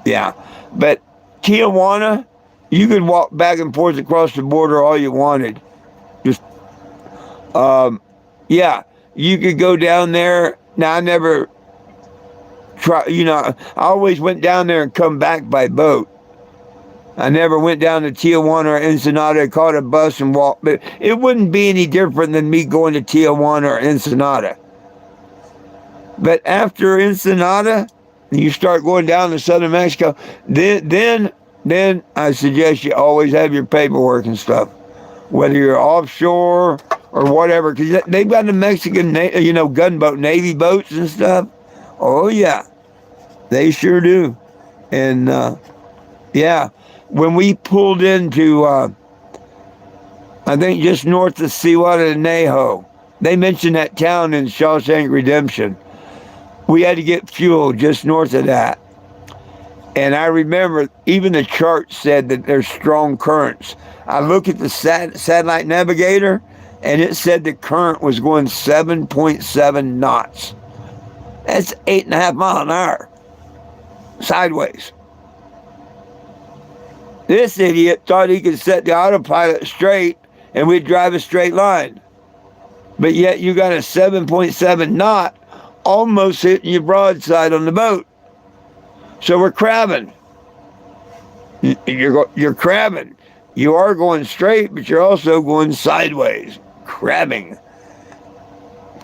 Yeah. But Tijuana, you could walk back and forth across the border all you wanted. Just, yeah, you could go down there. Now, I never I always went down there and come back by boat. I never went down to Tijuana or Ensenada, caught a bus and walked. But it wouldn't be any different than me going to Tijuana or Ensenada. But after Ensenada, you start going down to southern Mexico, then I suggest you always have your paperwork and stuff, whether you're offshore or whatever, because they've got the Mexican, gunboat, Navy boats and stuff. Oh, yeah, they sure do. And, yeah, when we pulled into, I think just north of Cihuatanejo, they mentioned that town in Shawshank Redemption. We had to get fuel just north of that. And I remember even the chart said that there's strong currents. I looked at the satellite navigator, and it said the current was going 7.7 knots. That's 8.5 miles an hour, sideways. This idiot thought he could set the autopilot straight and we'd drive a straight line. But yet you got a 7.7 knot almost hitting your broadside on the boat. So we're crabbing. You're crabbing. You are going straight, but you're also going sideways, crabbing.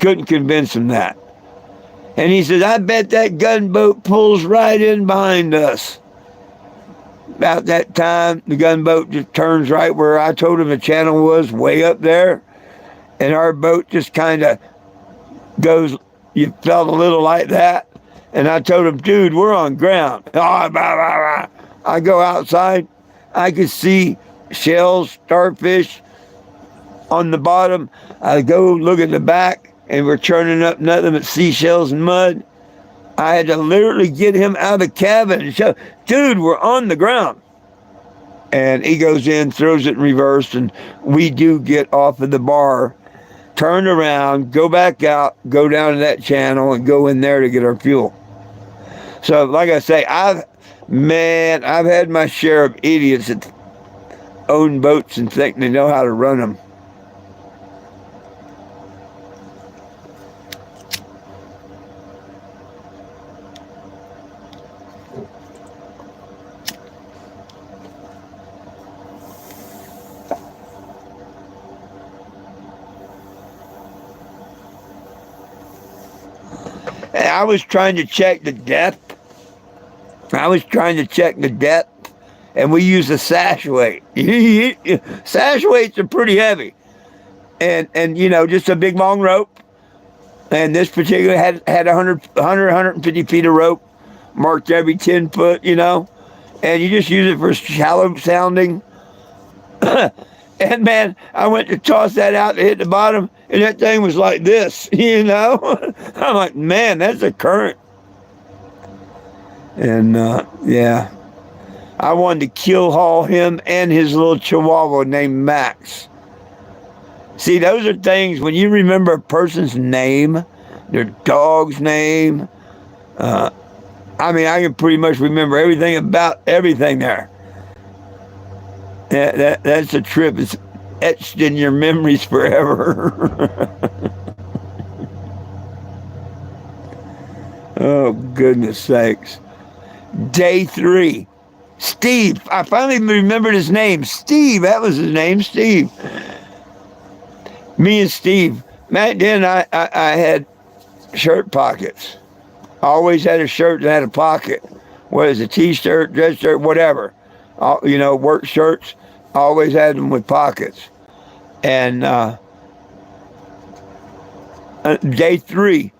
Couldn't convince him that. And he says, I bet that gunboat pulls right in behind us. About that time, the gunboat just turns right where I told him the channel was, way up there. And our boat just kind of goes, you felt a little like that. And I told him, dude, we're on ground. Oh, blah, blah, blah. I go outside. I could see shells, starfish on the bottom. I go look at the back, and we're churning up nothing but seashells and mud. I had to literally get him out of the cabin and show, dude, we're on the ground. And he goes in, throws it in reverse, and we do get off of the bar, turn around, go back out, go down to that channel, and go in there to get our fuel. So, like I say, I've had my share of idiots that own boats and think they know how to run them. And I was trying to check the depth. And we use a sash weight. Sash weights are pretty heavy. And you know, just a big long rope. And this particular had 150 feet of rope, marked every 10 foot, you know. And you just use it for shallow sounding. And man, I went to toss that out to hit the bottom, and that thing was like this, you know. I'm like, man, that's a current. And yeah, I wanted to kill haul him and his little chihuahua named Max. See, those are things, when you remember a person's name, their dog's name, I mean, I can pretty much remember everything about everything there. That's a trip. It's etched in your memories forever. Oh, goodness sakes. Day 3. Steve. I finally remembered his name. Steve. That was his name, Steve. Me and Steve. Back then, I had shirt pockets. I always had a shirt that had a pocket. Whether it's a t-shirt, dress shirt, whatever. You know, work shirts. I always had them with pockets. And day 3,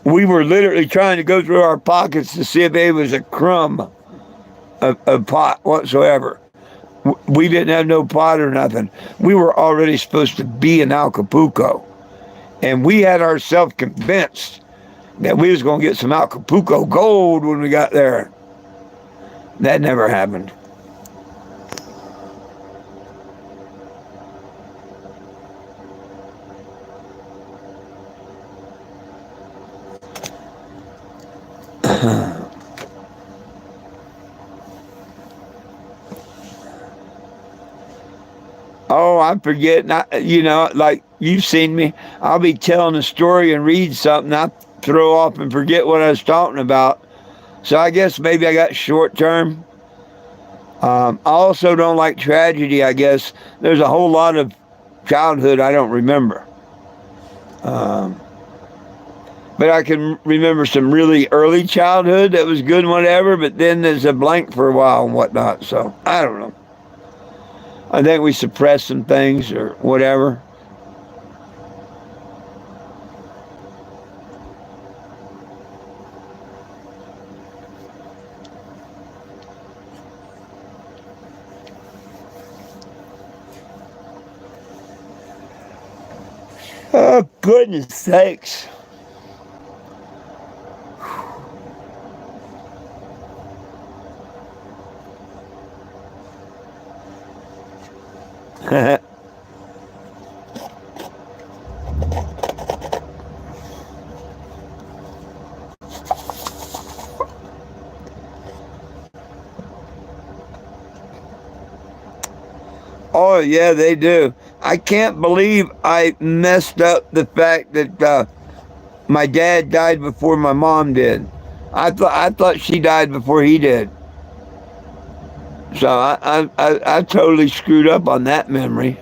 we were literally trying to go through our pockets to see if there was a crumb of pot whatsoever. We didn't have no pot or nothing. We were already supposed to be in Acapulco. And we had ourselves convinced that we was going to get some Acapulco gold when we got there. That never happened. Oh, I'm forgetting. You know, like you've seen me. I'll be telling a story and read something. I throw off and forget what I was talking about. So I guess maybe I got short term. I also don't like tragedy, I guess. There's a whole lot of childhood I don't remember. But I can remember some really early childhood that was good and whatever, but then there's a blank for a while and whatnot. So I don't know. I think we suppressed some things or whatever. Oh, goodness sakes. Oh, yeah, they do. I can't believe I messed up the fact that my dad died before my mom did. I thought she died before he did. So I totally screwed up on that memory.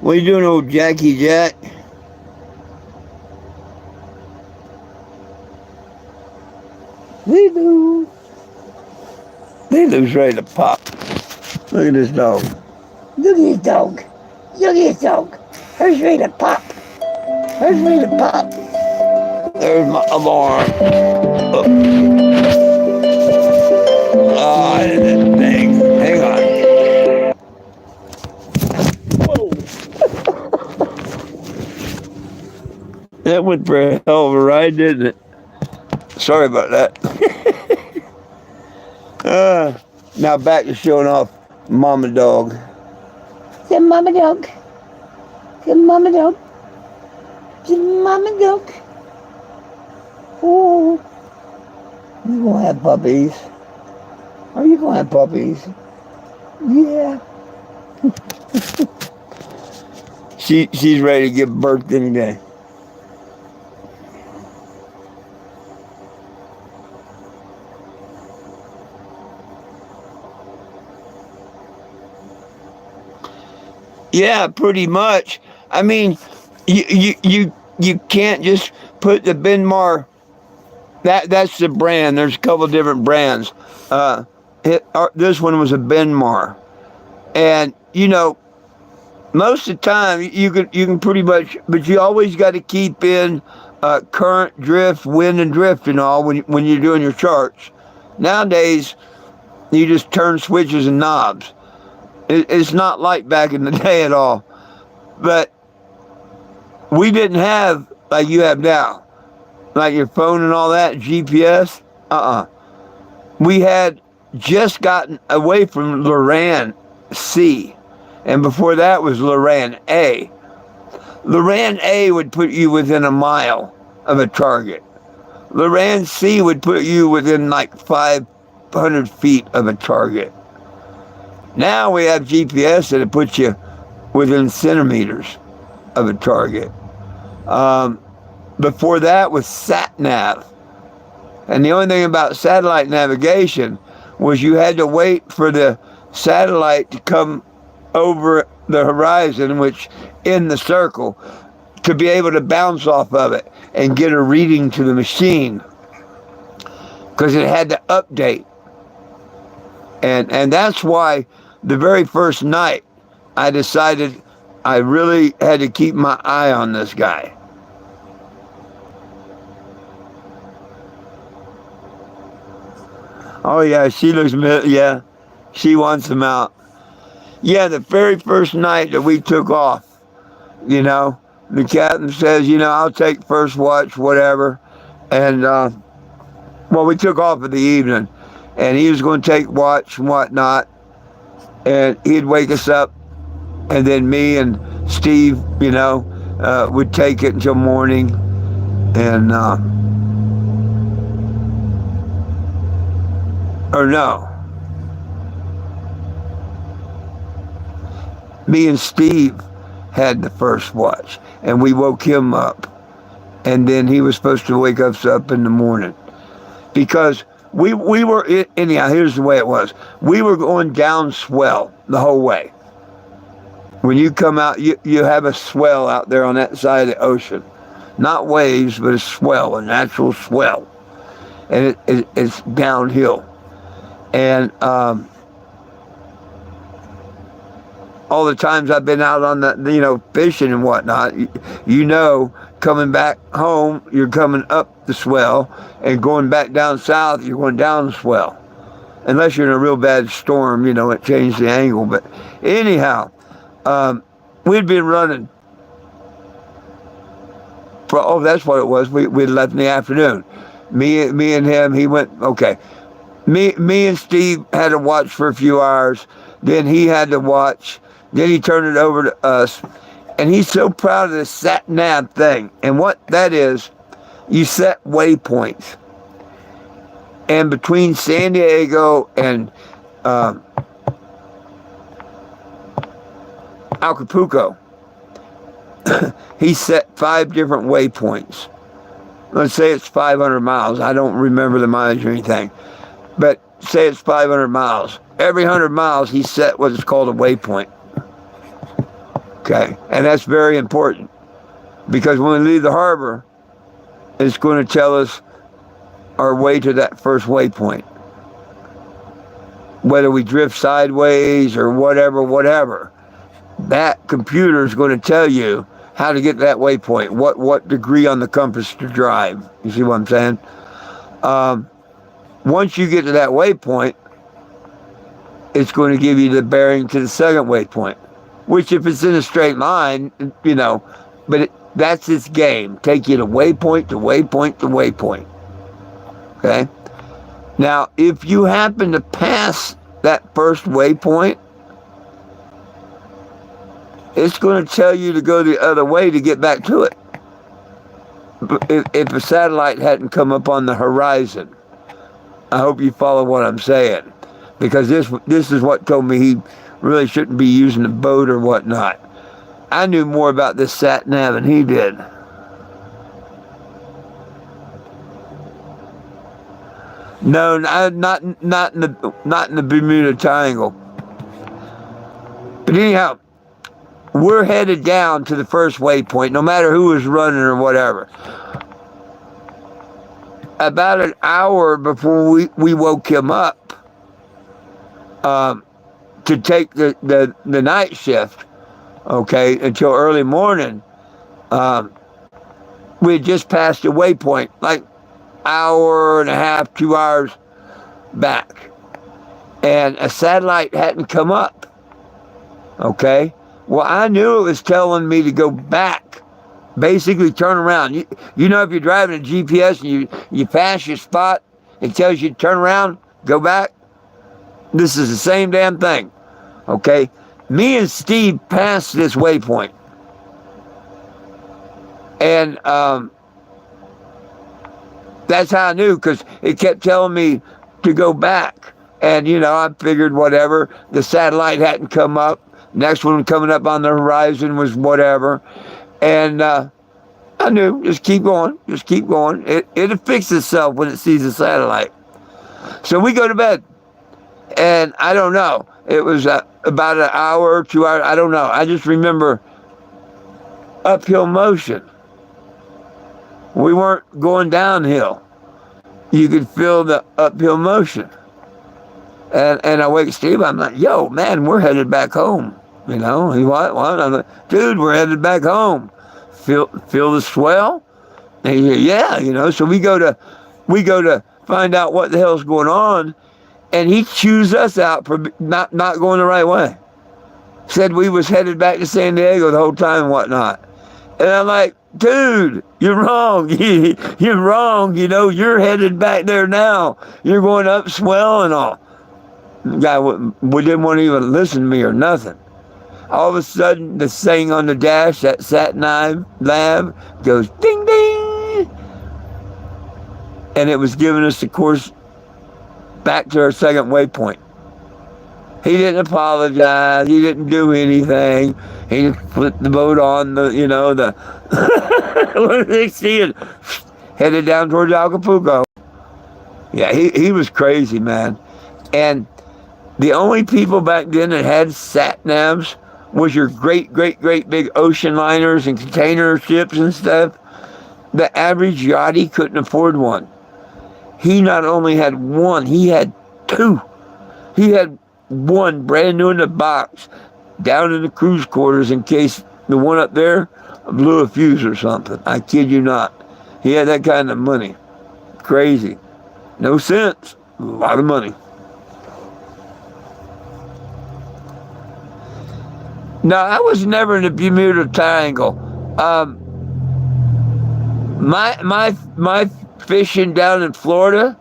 What you doing, old Jackie Jack? Lulu. Lulu's ready to pop. Look at this dog. Look at his dog. Look at his dog. Her's ready to pop. Her's ready to pop. There's my alarm. Oh, I did that thing. Hang on. Whoa. That went for a hell of a ride, didn't it? Sorry about that. Now back to showing off Mama Dog. Say Mama Dog. Say Mama Dog. Say Mama Dog. Oh. You gonna have puppies? Are you gonna have puppies? Yeah. She's ready to give birth any day. Yeah, pretty much. I mean, you can't just put the Benmar. That's the brand. There's a couple of different brands. This one was a Benmar, and most of the time you can pretty much, but you always got to keep in current, drift, wind, and drift and all when you're doing your charts. Nowadays, you just turn switches and knobs. It's not like back in the day at all. But we didn't have like you have now, like your phone and all that, GPS. We had just gotten away from Loran C, and before that was Loran A. Loran A would put you within a mile of a target. Loran C would put you within like 500 feet of a target. Now we have GPS that puts you within centimeters of a target. Before that was sat-nav. And the only thing about satellite navigation was you had to wait for the satellite to come over the horizon, which in the circle, to be able to bounce off of it and get a reading to the machine, because it had to update. And that's why the very first night I decided I really had to keep my eye on this guy. Oh yeah, she looks, yeah, she wants him out. Yeah, the very first night that we took off, the captain says, I'll take first watch, whatever. And, we took off in the evening, and he was going to take watch and whatnot. And he'd wake us up, and then me and Steve, would take it until morning. And, or no. Me and Steve had the first watch, and we woke him up. And then he was supposed to wake us up in the morning. Because we were, anyhow, here's the way it was. We were going down swell the whole way. When you come out, you have a swell out there on that side of the ocean. Not waves, but a swell, a natural swell. And it's downhill. And all the times I've been out on the, fishing and whatnot, coming back home, you're coming up the swell, and going back down south, you're going down the swell. Unless you're in a real bad storm, it changed the angle. But anyhow, we'd been running. That's what it was. We left in the afternoon. Me and him, he went, okay. Me and Steve had to watch for a few hours. Then he had to watch. Then he turned it over to us. And he's so proud of this sat nav thing. And what that is, you set waypoints. And between San Diego and Acapulco, he set 5 different waypoints. Let's say it's 500 miles. I don't remember the mileage or anything. But say it's 500 miles. Every 100 miles, he set what is called a waypoint. Okay? And that's very important. Because when we leave the harbor, it's going to tell us our way to that first waypoint. Whether we drift sideways or whatever. That computer is going to tell you how to get to that waypoint, what degree on the compass to drive. You see what I'm saying? Once you get to that waypoint, it's going to give you the bearing to the second waypoint, which if it's in a straight line, you know, but that's its game. Take you to waypoint to waypoint to waypoint. Okay? Now, if you happen to pass that first waypoint, it's going to tell you to go the other way to get back to it. If a satellite hadn't come up on the horizon. I hope you follow what I'm saying. Because this is what told me he really shouldn't be using a boat or whatnot. I knew more about this sat nav than he did. No, not in the Bermuda Triangle. But anyhow, we're headed down to the first waypoint, no matter who was running or whatever. About an hour before we woke him up to take the night shift, okay, until early morning, we had just passed a waypoint, like hour and a half, 2 hours back. And a satellite hadn't come up, okay? Well, I knew it was telling me to go back, basically turn around. You know, if you're driving a GPS and you pass your spot, it tells you to turn around, go back. This is the same damn thing, okay? Me and Steve passed this waypoint. And that's how I knew, because it kept telling me to go back. And, you know, I figured whatever. The satellite hadn't come up. Next one coming up on the horizon was whatever. And I knew, just keep going, just keep going. It'll fix itself when it sees the satellite. So we go to bed. And I don't know. It was about an hour, 2 hours, I don't know. I just remember uphill motion. We weren't going downhill. You could feel the uphill motion. And I wake Steve, I'm like, yo, man, we're headed back home. You know, he what? I'm like, dude, we're headed back home. Feel the swell? And he said, yeah, you know, so we go to find out what the hell's going on, and he chews us out for not going the right way. Said we was headed back to San Diego the whole time and whatnot. And I'm like, dude, you're wrong. You're wrong. You know, you're headed back there now. You're going up swell and all. The guy we didn't want to even listen to me or nothing. All of a sudden, the thing on the dash, that sat nav goes ding ding, and it was giving us the course back to our second waypoint. He didn't apologize. He didn't do anything. He just flipped the boat on the and headed down towards Acapulco. Yeah, he was crazy, man. And the only people back then that had sat navs was your great big ocean liners and container ships and stuff. The average yachty couldn't afford one. He not only had one, he had two. He had one brand new in the box down in the cruise quarters in case the one up there blew a fuse or something. I kid you not. He had that kind of money. Crazy. No sense. A lot of money. No, I was never in the Bermuda Triangle. My fishing down in Florida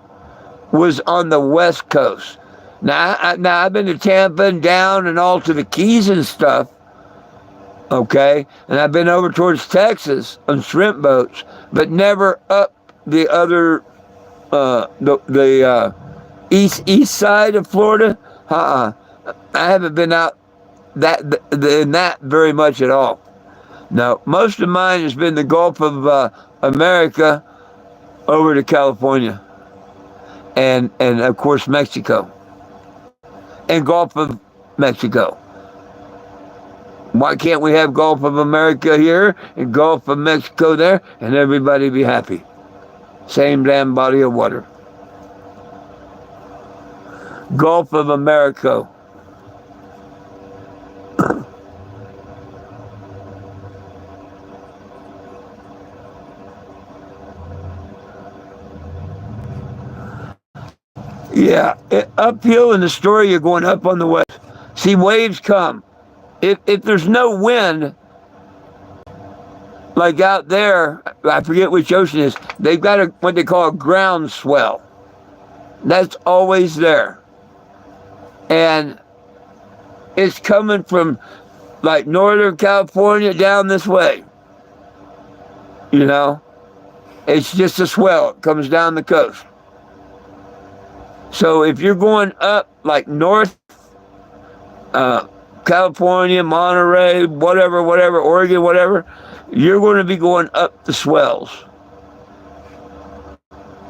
was on the West Coast. Now I've been to Tampa and down and all to the Keys and stuff, Okay, and I've been over towards Texas on shrimp boats, but never up the other the east side of Florida. I haven't been out in that very much at all. No, most of mine has been the Gulf of America over to California, and of course Mexico and Gulf of Mexico. Why can't we have Gulf of America here and Gulf of Mexico there, and everybody be happy? Same damn body of water. Gulf of America. Yeah, uphill in the story, you're going up on the west. See, waves come. If there's no wind, like out there, I forget which ocean it is, they've got what they call a ground swell. That's always there. And it's coming from like Northern California down this way. You know? It's just a swell. It comes down the coast. So if you're going up like north, California, Monterey, whatever, Oregon, whatever, you're going to be going up the swells.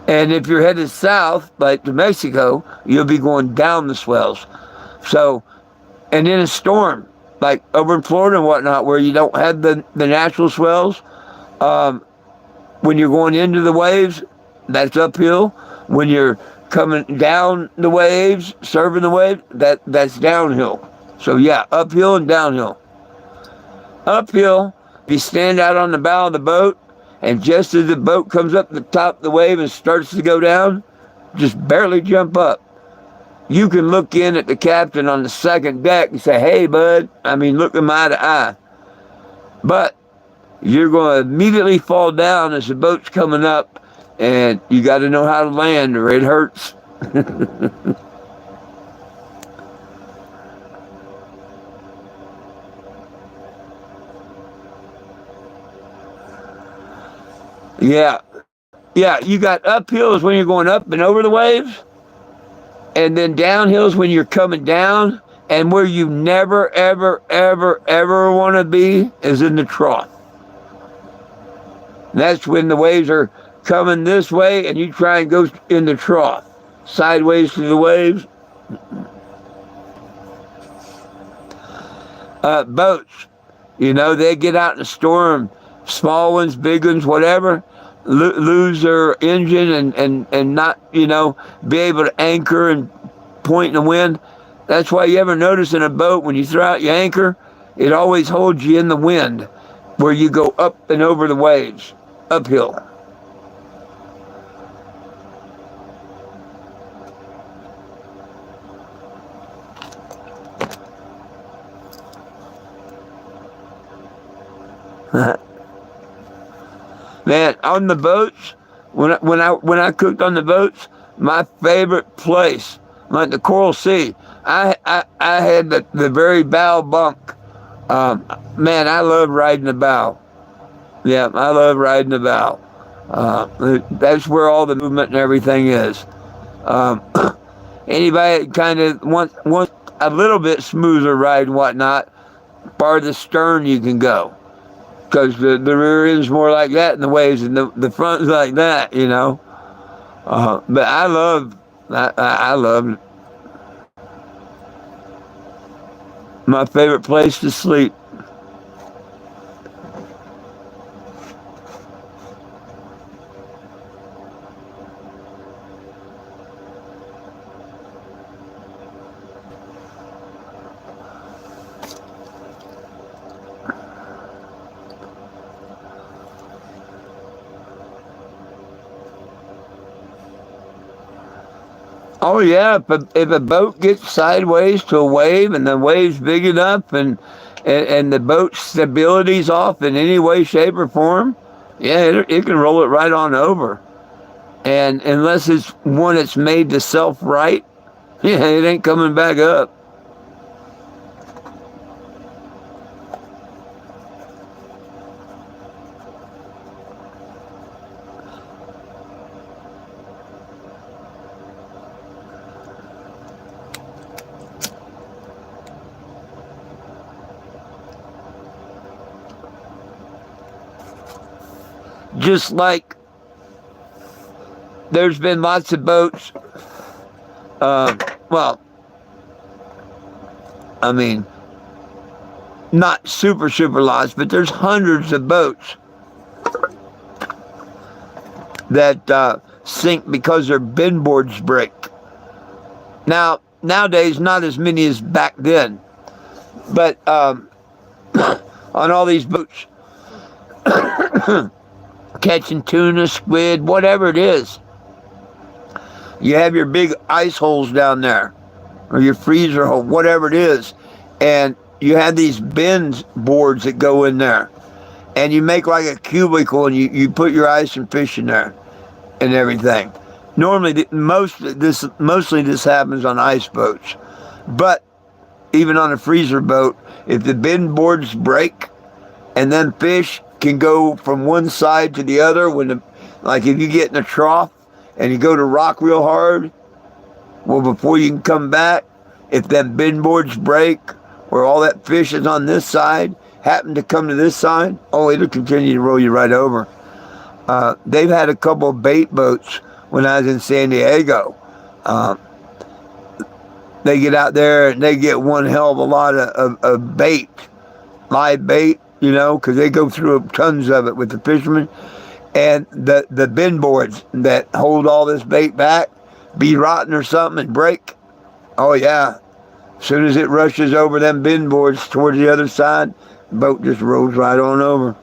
And if you're headed south, like to Mexico, you'll be going down the swells. So, and in a storm, like over in Florida and whatnot, where you don't have the natural swells, when you're going into the waves, that's uphill. When you're coming down the waves, surfing the waves, that's downhill. So yeah, uphill and downhill. Uphill, if you stand out on the bow of the boat, and just as the boat comes up the top of the wave and starts to go down, just barely jump up. You can look in at the captain on the second deck and say, hey, bud, look him eye to eye. But you're going to immediately fall down as the boat's coming up, and you got to know how to land or it hurts. Yeah. Yeah, you got uphills when you're going up and over the waves, and then downhills when you're coming down, and where you never, ever, ever, ever want to be is in the trough. That's when the waves are coming this way, and you try and go in the trough, sideways to the waves. Boats, they get out in a storm, small ones, big ones, whatever, lose their engine and not, be able to anchor and point in the wind. That's why you ever notice in a boat, when you throw out your anchor, it always holds you in the wind, where you go up and over the waves, uphill. Man, on the boats, when I cooked on the boats, my favorite place, like the Coral Sea, I had the very bow bunk. Man, I love riding the bow. Yeah, I love riding the bow. That's where all the movement and everything is. Anybody kind of wants a little bit smoother ride and whatnot, bar the stern you can go. Because the rear end's more like that in the waves, and the front's like that, But I love it. My favorite place to sleep. Oh yeah, if a boat gets sideways to a wave and the wave's big enough and the boat's stability's off in any way, shape, or form, yeah, it can roll it right on over. And unless it's one that's made to self-right, yeah, it ain't coming back up. Just like there's been lots of boats. Well, I mean, not super lots, but there's hundreds of boats that sink because their bin boards break. Now, nowadays, not as many as back then, but on all these boats, catching tuna, squid, whatever it is, you have your big ice holes down there, or your freezer hole, whatever it is, and you have these bin boards that go in there, and you make like a cubicle, and you put your ice and fish in there and everything. Normally, mostly this happens on ice boats, but even on a freezer boat, if the bin boards break, and then fish can go from one side to the other, like if you get in a trough and you go to rock real hard, well, before you can come back, if them bin boards break, where all that fish is on this side, happen to come to this side, oh, it'll continue to roll you right over. They've had a couple of bait boats when I was in San Diego. They get out there and they get one hell of a lot of bait, live bait, because they go through tons of it with the fishermen. And the bin boards that hold all this bait back be rotten or something and break. Oh, yeah. As soon as it rushes over them bin boards towards the other side, the boat just rolls right on over.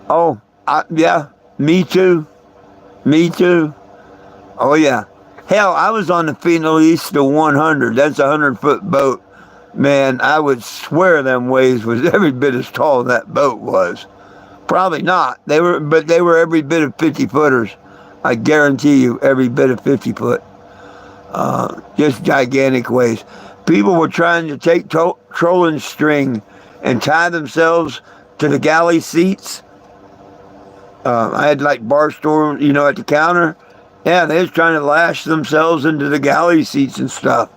Oh, yeah, me too. Me too. Oh, yeah. Hell, I was on the Finalista 100. That's a 100-foot boat. Man, I would swear them waves was every bit as tall as that boat was. Probably not. They were every bit of 50-footers. I guarantee you, every bit of 50-foot. Just gigantic waves. People were trying to take trolling string and tie themselves to the galley seats. I had like bar store, at the counter. Yeah, they was trying to lash themselves into the galley seats and stuff.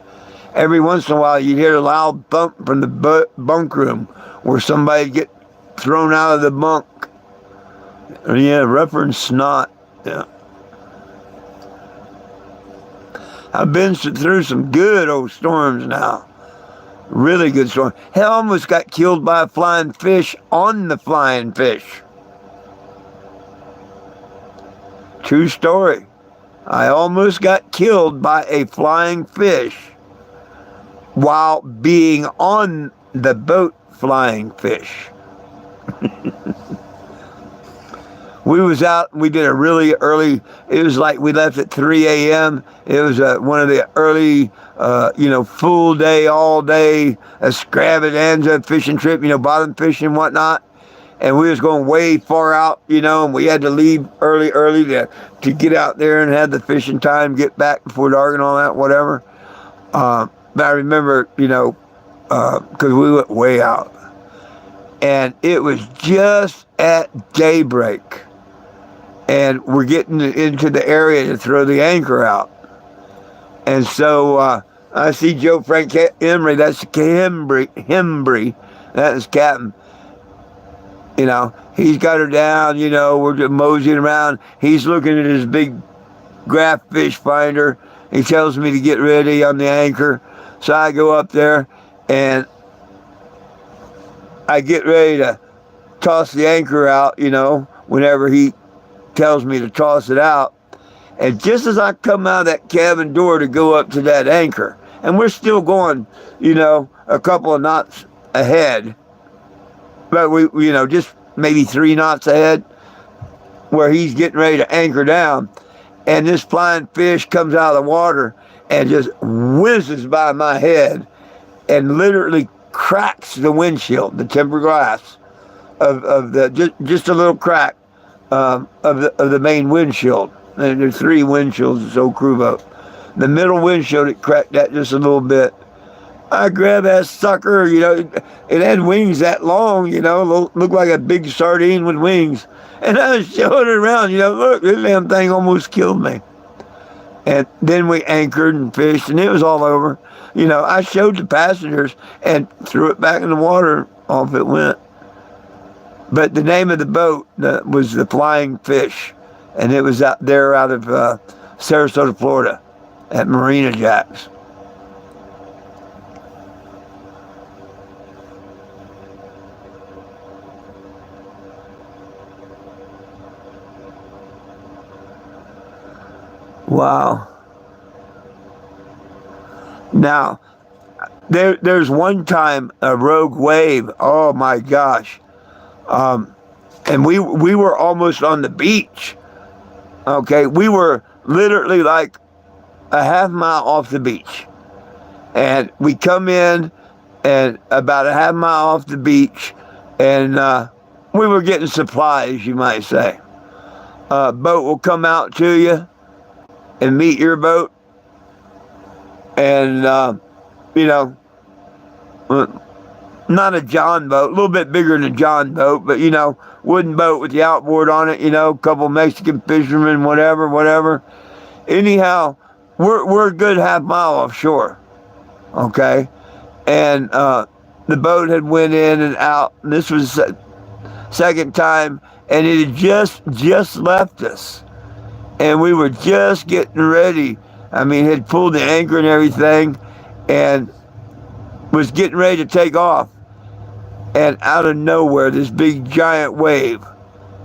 Every once in a while, you'd hear a loud bump from the bunk room where somebody get thrown out of the bunk. Yeah, rougher than snot. Yeah. I've been through some good old storms now. Really good storms. Hell, I almost got killed by a flying fish on the flying fish. True story. I almost got killed by a flying fish while being on the boat flying fish. We was out, we did a really early, it was like we left at 3 a.m. It was one of the early, full day, all day, extravaganza fishing trip, bottom fishing and whatnot. And we was going way far out, and we had to leave early to get out there and have the fishing time, get back before dark and all that, whatever. But I remember, because we went way out. And it was just at daybreak. And we're getting into the area to throw the anchor out. And so I see Joe Frank Embry, that's Hembry, that is Captain. He's got her down, we're just moseying around. He's looking at his big graph fish finder. He tells me to get ready on the anchor. So I go up there and I get ready to toss the anchor out, whenever he tells me to toss it out. And just as I come out of that cabin door to go up to that anchor, and we're still going, a couple of knots ahead, but we just maybe 3 knots ahead, where he's getting ready to anchor down, and this flying fish comes out of the water and just whizzes by my head and literally cracks the windshield, the tempered glass of the just a little crack of the main windshield. And there's 3 windshields, this old crew boat. The middle windshield, it cracked that just a little bit. I grabbed that sucker, it had wings that long, looked like a big sardine with wings. And I was showing it around, look, this damn thing almost killed me. And then we anchored and fished, and it was all over. I showed the passengers and threw it back in the water, off it went. But the name of the boat was the Flying Fish, and it was out there out of Sarasota, Florida, at Marina Jacks. Wow. Now, there's one time a rogue wave. Oh my gosh. And we were almost on the beach. Okay, we were literally like a half mile off the beach. And we come in and about a half mile off the beach, and we were getting supplies, you might say. Boat will come out to you and meet your boat. And, not a John boat, a little bit bigger than a John boat, but, wooden boat with the outboard on it, a couple Mexican fishermen, whatever. Anyhow, we're a good half mile offshore, okay? And the boat had went in and out, and this was the second time, and it had just left us. And we were just getting ready. I mean, had pulled the anchor and everything, and was getting ready to take off. And out of nowhere, this big giant wave.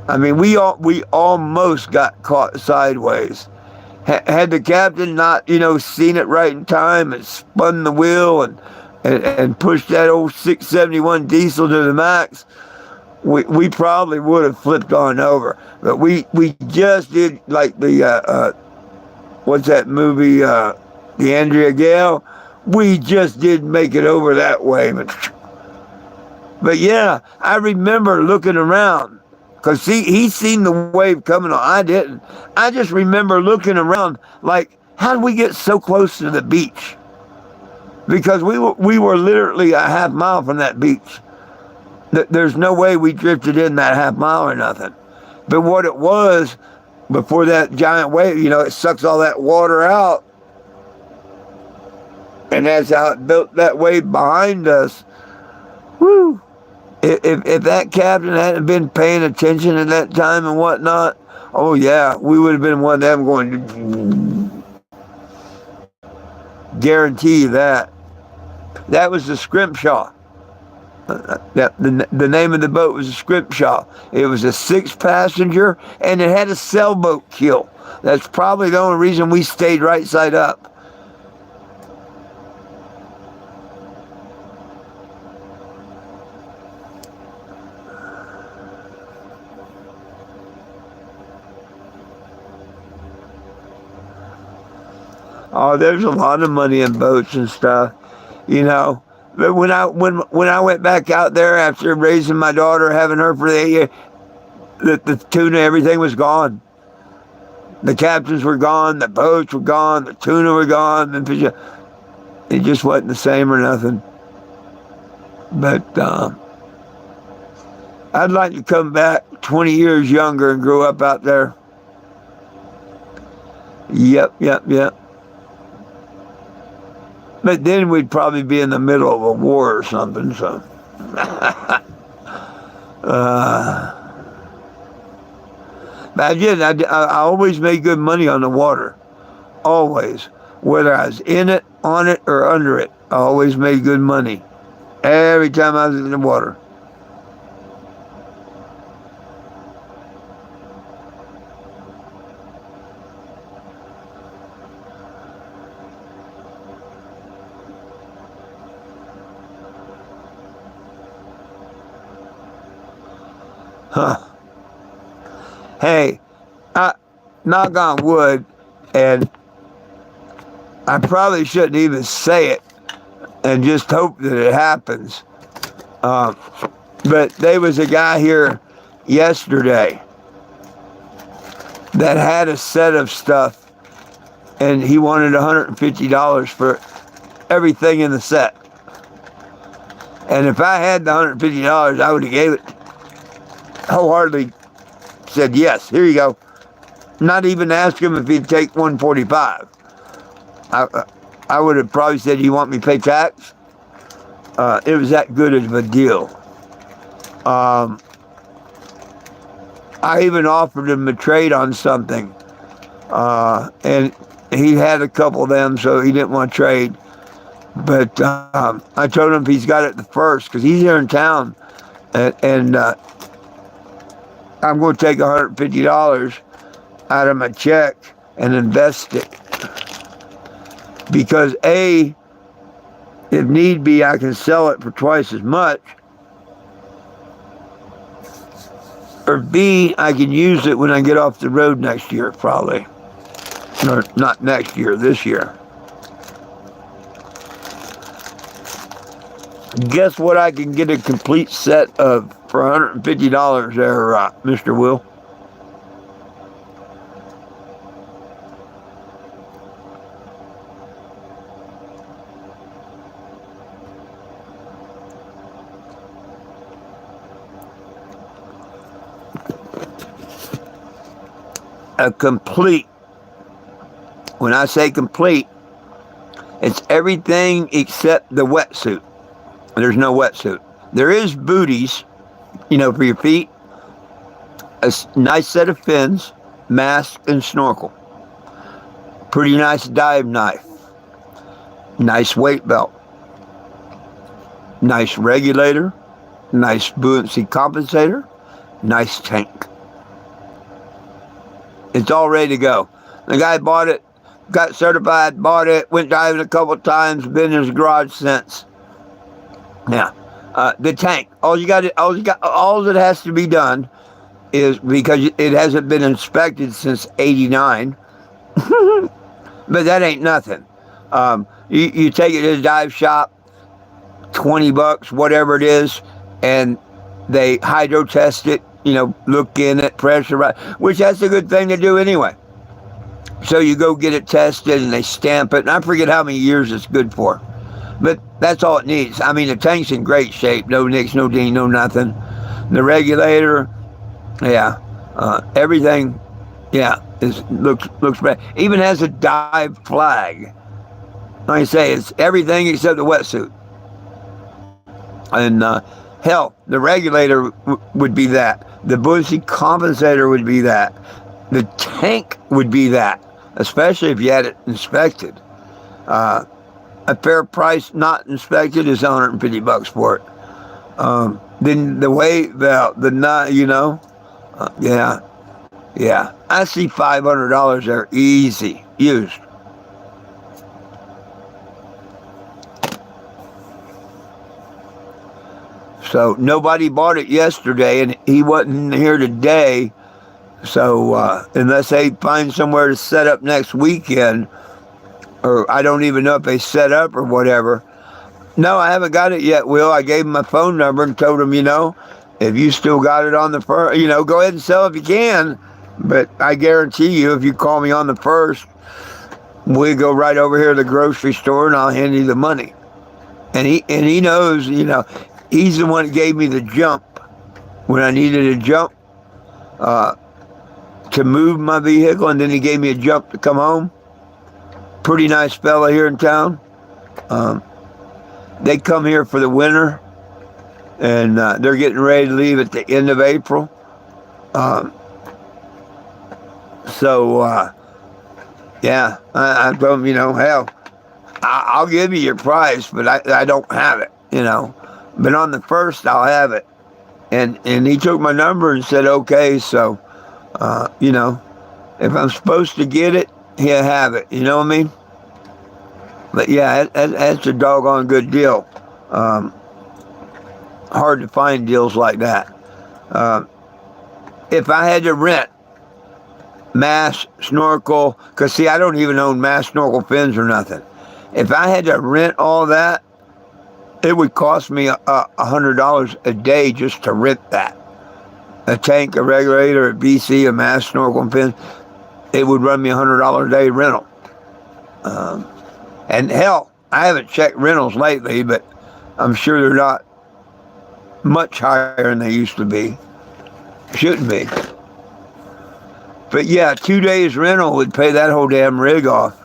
I mean, we almost got caught sideways. Had the captain not, seen it right in time and spun the wheel and pushed that old 671 diesel to the max, we probably would have flipped on over. But we just did like the what's that movie, the Andrea Gale? We just didn't make it over that way. But yeah, I remember looking around, because he seen the wave coming on. I didn't. I just remember looking around like, how did we get so close to the beach? Because we were literally a half mile from that beach. There's no way we drifted in that half mile or nothing. But what it was, before that giant wave, it sucks all that water out. And that's how it built that wave behind us. Woo! If that captain hadn't been paying attention at that time and whatnot, oh yeah, we would have been one of them going, guarantee you that. That was the Scrimshaw. The name of the boat was a Scrimshaw. It was a 6-passenger, and it had a sailboat keel. That's probably the only reason we stayed right side up. Oh, there's a lot of money in boats and stuff, But when I went back out there after raising my daughter, having her for the year, the tuna, everything was gone. The captains were gone, the boats were gone, the tuna were gone. It just wasn't the same or nothing. But I'd like to come back 20 years younger and grow up out there. Yep. But then we'd probably be in the middle of a war or something, so. But I always made good money on the water. Always. Whether I was in it, on it, or under it, I always made good money. Every time I was in the water. Huh. Hey, knock on wood, and I probably shouldn't even say it and just hope that it happens. But there was a guy here yesterday that had a set of stuff, and he wanted $150 for everything in the set. And if I had the $150, I would have gave it wholeheartedly. Said yes, here you go. Not even ask him if he'd take 145. I would have probably said, "You want me to pay tax?" It was that good of a deal. I even offered him a trade on something, and he had a couple of them, so he didn't want to trade. But I told him if he's got it the first, because he's here in town, and I'm going to take $150 out of my check and invest it. Because A, if need be, I can sell it for twice as much. Or B, I can use it when I get off the road next year, probably. Or not next year, this year. Guess what I can get a complete set of for $150 there, Mr. Will? A complete, when I say complete, it's everything except the wetsuit. There's no wetsuit. There is booties, for your feet, a nice set of fins, mask, and snorkel. Pretty nice dive knife. Nice weight belt. Nice regulator. Nice buoyancy compensator. Nice tank. It's all ready to go. The guy bought it, got certified, bought it, went diving a couple of times, been in his garage since. Yeah. The tank, all that has to be done is, because it hasn't been inspected since '89, but that ain't nothing. You take it to the dive shop, $20, whatever it is, and they hydro test it, look in it, pressure, which that's a good thing to do anyway. So you go get it tested and they stamp it, and I forget how many years it's good for. But that's all it needs. I mean, the tank's in great shape. No nicks, no ding, no nothing. The regulator, yeah. Everything, yeah, looks bad. Even has a dive flag. Like I say, it's everything except the wetsuit. And hell, the regulator would be that. The buoyancy compensator would be that. The tank would be that, especially if you had it inspected. A fair price not inspected is $150 for it. Then the weight belt, the nut, yeah. I see $500 there, easy, used. So nobody bought it yesterday, and he wasn't here today. So unless they find somewhere to set up next weekend, or I don't even know if they set up or whatever. No, I haven't got it yet, Will. I gave him my phone number and told him, if you still got it on the first, go ahead and sell if you can. But I guarantee you, if you call me on the first, we go right over here to the grocery store and I'll hand you the money. And he knows, he's the one that gave me the jump when I needed a jump to move my vehicle, and then he gave me a jump to come home. Pretty nice fella here in town. They come here for the winter, and they're getting ready to leave at the end of April. Yeah, I told him, hell, I'll give you your price, but I don't have it, But on the first, I'll have it. And he took my number and said, okay, so, if I'm supposed to get it, he'll have it. You know what I mean? But yeah, that's a doggone good deal. Hard to find deals like that. If I had to rent mask, snorkel, because see, I don't even own mask, snorkel, fins or nothing. If I had to rent all that, it would cost me $100 a day just to rent that. A tank, a regulator, a BC, a mask, snorkel, and fins. It would run me $100 a day rental. And hell, I haven't checked rentals lately, but I'm sure they're not much higher than they used to be. Shouldn't be. But yeah, 2 days rental would pay that whole damn rig off.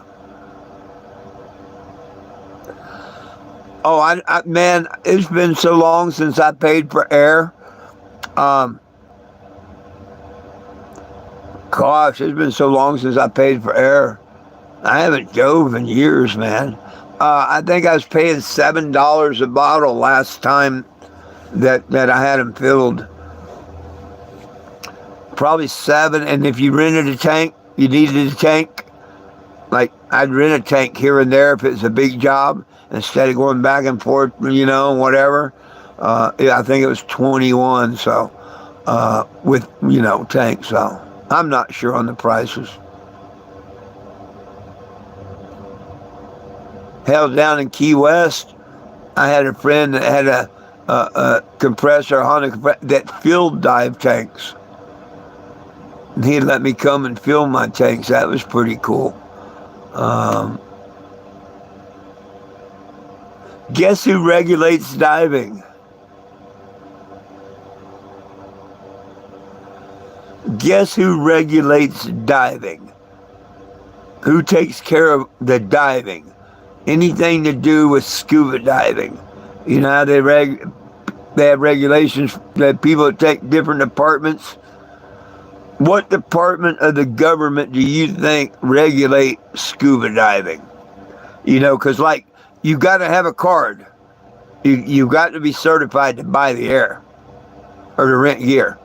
Oh, man, it's been so long since I paid for air. Gosh, it's been so long since I paid for air. I haven't drove in years, man. I think I was paying $7 a bottle last time that I had them filled. Probably 7, and if you rented a tank, you needed a tank. Like, I'd rent a tank here and there if it's a big job, instead of going back and forth, whatever. Yeah, I think it was 21, so, with, tanks, so. I'm not sure on the prices. Hell, down in Key West, I had a friend that had a compressor, a Honda compressor, that filled dive tanks. And he'd let me come and fill my tanks. That was pretty cool. Guess who regulates diving? Guess who regulates diving? Who takes care of the diving? Anything to do with scuba diving. You know how they have regulations that people take different departments? What department of the government do you think regulate scuba diving? Because like, you got to have a card. You got to be certified to buy the air or to rent gear.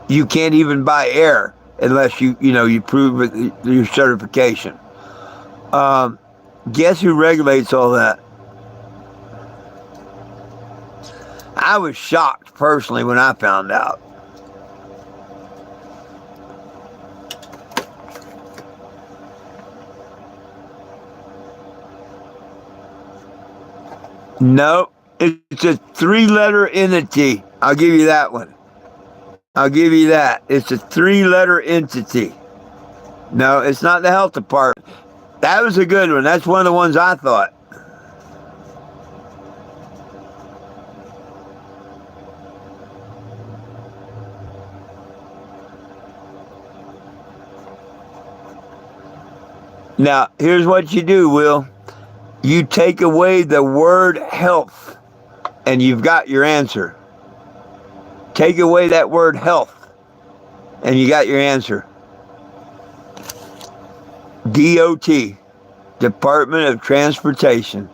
You can't even buy air unless you prove with your certification. Guess who regulates all that? I was shocked personally when I found out. No, it's a 3-letter entity. I'll give you that one. I'll give you that. It's a 3-letter entity. No, it's not the health department. That was a good one. That's one of the ones I thought. Now, here's what you do, Will. You take away the word health, and you've got your answer. Take away that word health, and you got your answer. DOT, Department of Transportation.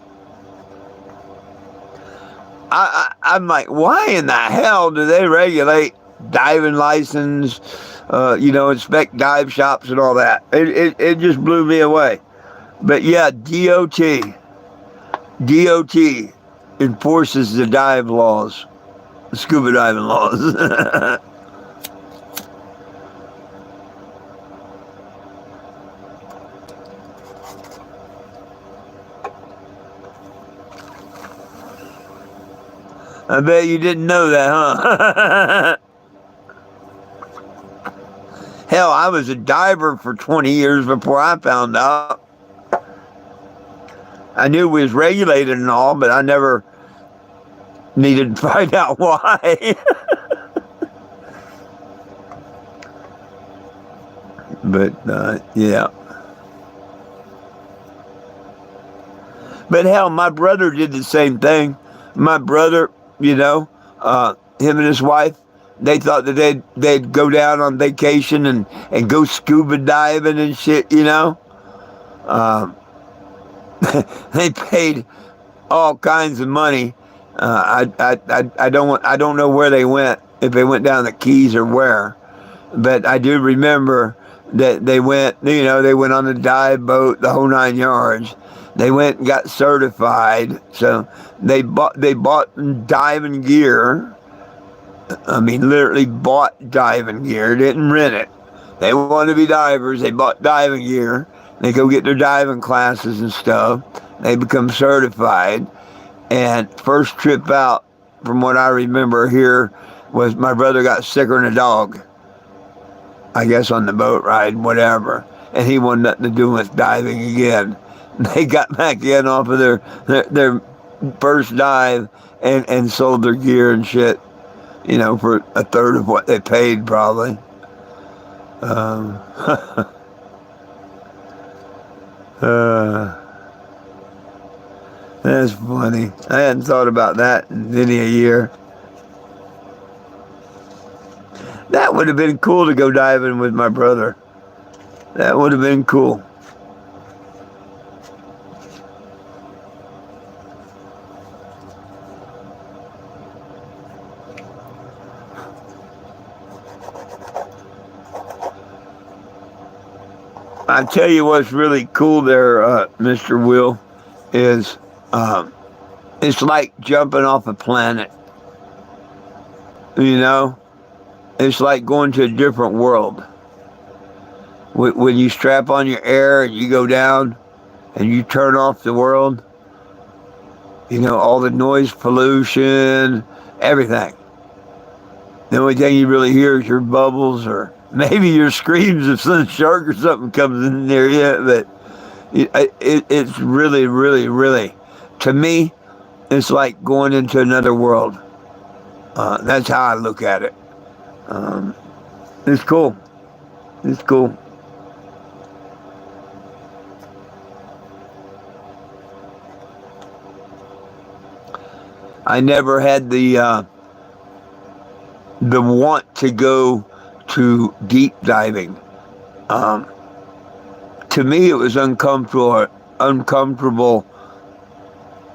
I'm like, why in the hell do they regulate diving license, inspect dive shops and all that? It just blew me away. But yeah, DOT enforces the dive laws, the scuba diving laws. I bet you didn't know that, huh? Hell, I was a diver for 20 years before I found out. I knew it was regulated and all, but I never needed to find out why. But, yeah. But hell, my brother did the same thing. My brother, him and his wife, they thought that they'd go down on vacation and go scuba diving and shit, They paid all kinds of money. I don't know where they went, if they went down the Keys or where, but I do remember that they went on the dive boat, the whole 9 yards. They went and got certified, so they bought diving gear. I mean, literally bought diving gear, didn't rent it. They wanted to be divers. They bought diving gear. They go get their diving classes and stuff. They become certified. And first trip out, from what I remember here, was my brother got sicker than a dog. I guess on the boat ride, whatever. And he wanted nothing to do with diving again. They got back in off of their first dive, and sold their gear and shit, for a third of what they paid probably. Um, uh, that's funny. I hadn't thought about that in many a year. That would have been cool to go diving with my brother. That would have been cool. I tell you what's really cool there, Mr. Will, is it's like jumping off a planet. You know, it's like going to a different world. When you strap on your air and you go down and you turn off the world, all the noise pollution, everything. The only thing you really hear is your bubbles or maybe your screams if some shark or something comes in near you. But it's really, really, really, to me, it's like going into another world. That's how I look at it. It's cool. It's cool. I never had the want to go to deep diving. To me, it was uncomfortable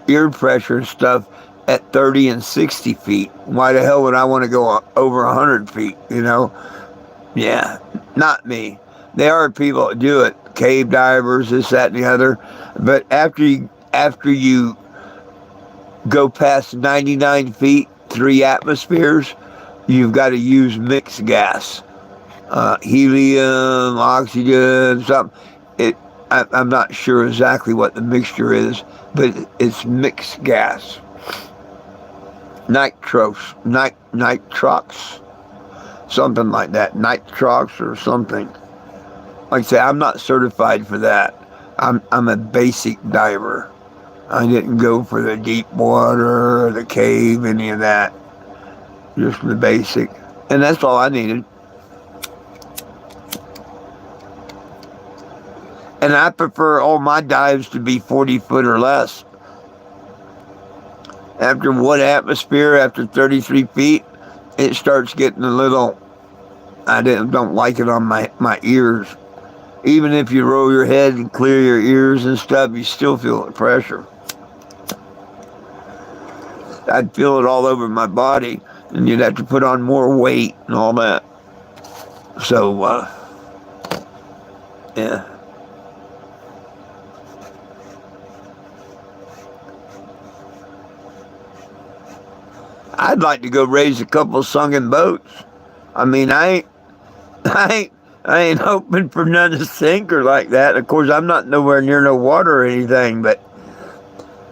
ear pressure and stuff at 30 and 60 feet. Why the hell would I want to go over 100 feet, Yeah, not me. There are people that do it, cave divers, this, that, and the other. But after you go past 99 feet, 3 atmospheres, you've got to use mixed gas. Helium, oxygen, something. I'm not sure exactly what the mixture is, but it's mixed gas. Nitrox, something like that. Nitrox or something. Like I say, I'm not certified for that. I'm a basic diver. I didn't go for the deep water or the cave, any of that. Just the basic. And that's all I needed. And I prefer all my dives to be 40 foot or less. After one atmosphere, after 33 feet, it starts getting a little, I don't like it on my ears. Even if you roll your head and clear your ears and stuff, you still feel the pressure. I'd feel it all over my body, and you'd have to put on more weight and all that. So, yeah. I'd like to go raise a couple sunken boats. I mean, I ain't hoping for none to sink or like that. Of course, I'm not nowhere near no water or anything, but,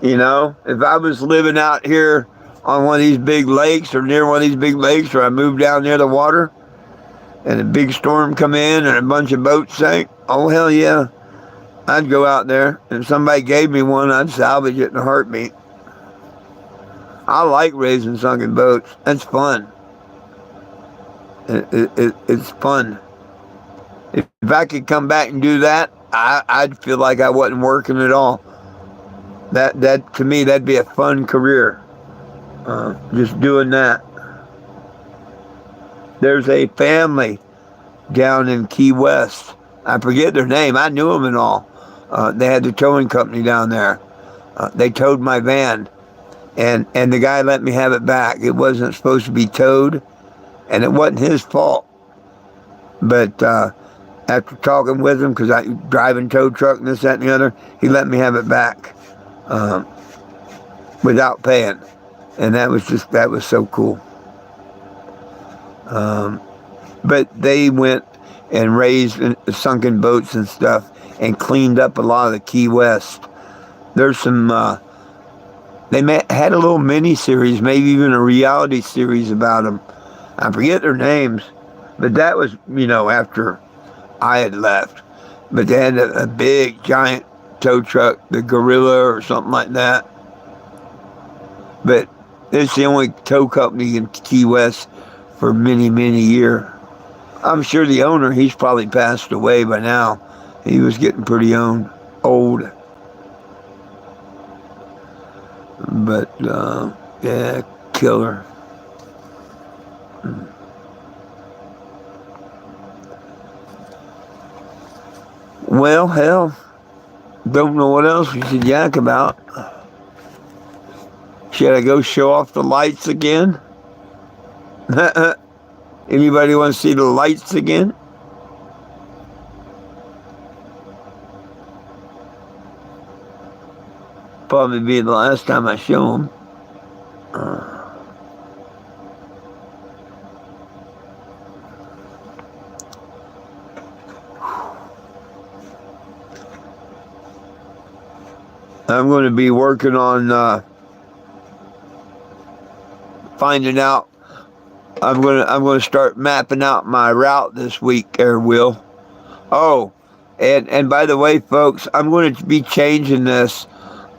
if I was living out here on one of these big lakes or near one of these big lakes, or I moved down near the water and a big storm come in and a bunch of boats sank, oh, hell yeah. I'd go out there. If somebody gave me one, I'd salvage it in a heartbeat. I like raising sunken boats. That's fun. It's fun. If I could come back and do that, I'd feel like I wasn't working at all. That to me, that'd be a fun career. Just doing that. There's a family down in Key West. I forget their name. I knew them and all. They had the towing company down there. They towed my van. And the guy let me have it back. It wasn't supposed to be towed, and it wasn't his fault. But after talking with him, because I driving tow truck and this, that, and the other, he let me have it back without paying. And that was so cool. But they went and raised sunken boats and stuff and cleaned up a lot of the Key West. There's some... They had a little mini-series, maybe even a reality series about them. I forget their names, but that was, after I had left. But they had a big, giant tow truck, the Gorilla or something like that. But It's the only tow company in Key West for many, many years. I'm sure the owner, he's probably passed away by now. He was getting pretty old. But, yeah, killer. Well, hell, don't know what else we should yak about. Should I go show off the lights again? Anybody want to see the lights again? Probably be the last time I show them. I'm going to be working on finding out. I'm going to start mapping out my route this week, Will. Oh, and by the way, folks, I'm going to be changing this.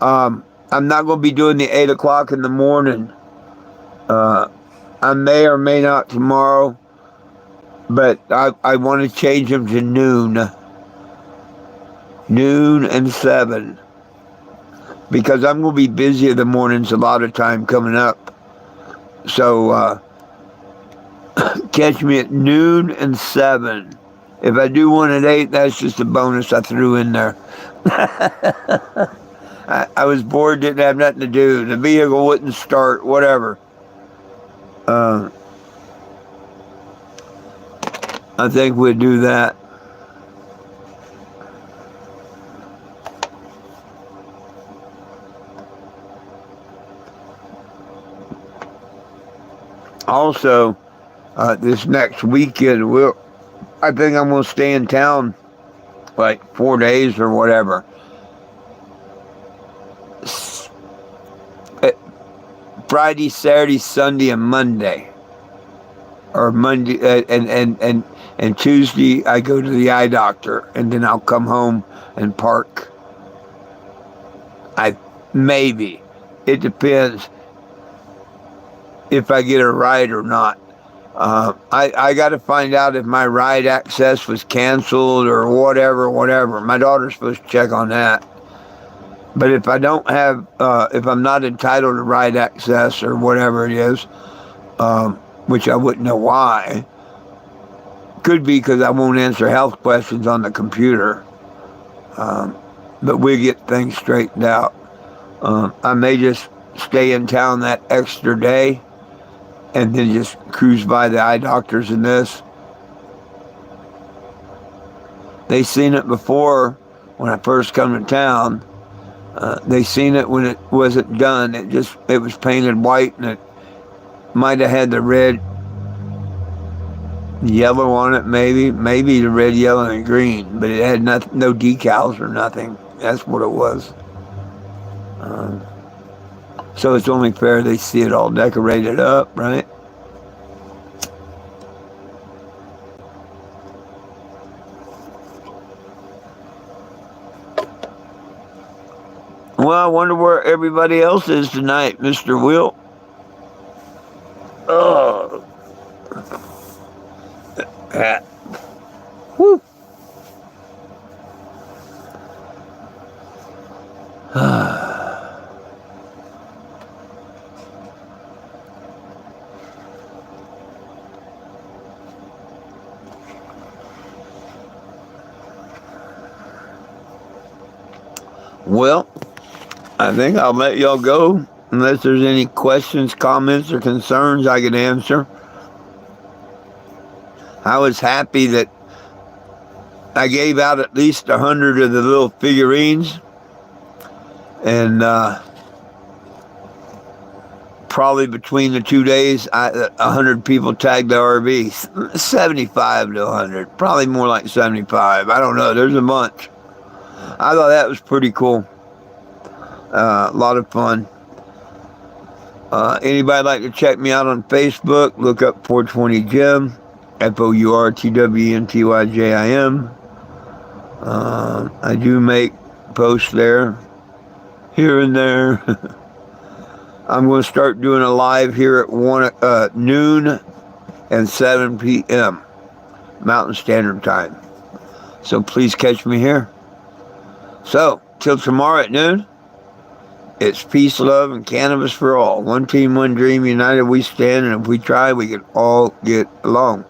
I'm not going to be doing the 8 o'clock in the morning. I may or may not tomorrow, but I want to change them to noon. Noon and 7. Because I'm going to be busy in the mornings a lot of time coming up. So catch me at noon and 7. If I do one at 8, that's just a bonus I threw in there. I was bored, didn't have nothing to do. The vehicle wouldn't start, whatever. I think we'd do that. Also, this next weekend, I think I'm going to stay in town like 4 days or whatever. Friday, Saturday, Sunday, and Monday. Or Monday and Tuesday I go to the eye doctor, and then I'll come home and park. Maybe. It depends if I get a ride or not. I got to find out if my ride access was canceled or whatever. My daughter's supposed to check on that. But if I don't have, if I'm not entitled to ride access or whatever it is, which I wouldn't know why, could be because I won't answer health questions on the computer. But we'll get things straightened out. I may just stay in town that extra day and then just cruise by the eye doctors in this. They seen it before when I first come to town. They seen it when it wasn't done. It was painted white, and it might have had the red, yellow on it, maybe the red, yellow, and green, but it had no decals or nothing. That's what it was. So it's only fair they see it all decorated up, right? Well, I wonder where everybody else is tonight, Mr. Will. Oh. Whew. Well, I think I'll let y'all go unless there's any questions, comments, or concerns I can answer. I was happy that I gave out at least 100 of the little figurines, and probably between the 2 days, 100 people tagged the RV. 75 to 100, probably more like 75. I don't know. There's a bunch. I thought that was pretty cool. A lot of fun. Anybody like to check me out on Facebook? Look up 420 Jim, FOURTWENTYJIM. I do make posts there, here and there. I'm going to start doing a live here at noon and 7 p.m. Mountain Standard Time. So please catch me here. So, till tomorrow at noon, it's peace, love, and cannabis for all. One team, one dream, united we stand, and if we try, we can all get along.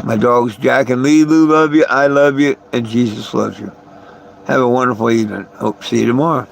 My dogs Jack and Lulu love you, I love you, and Jesus loves you. Have a wonderful evening. Hope to see you tomorrow.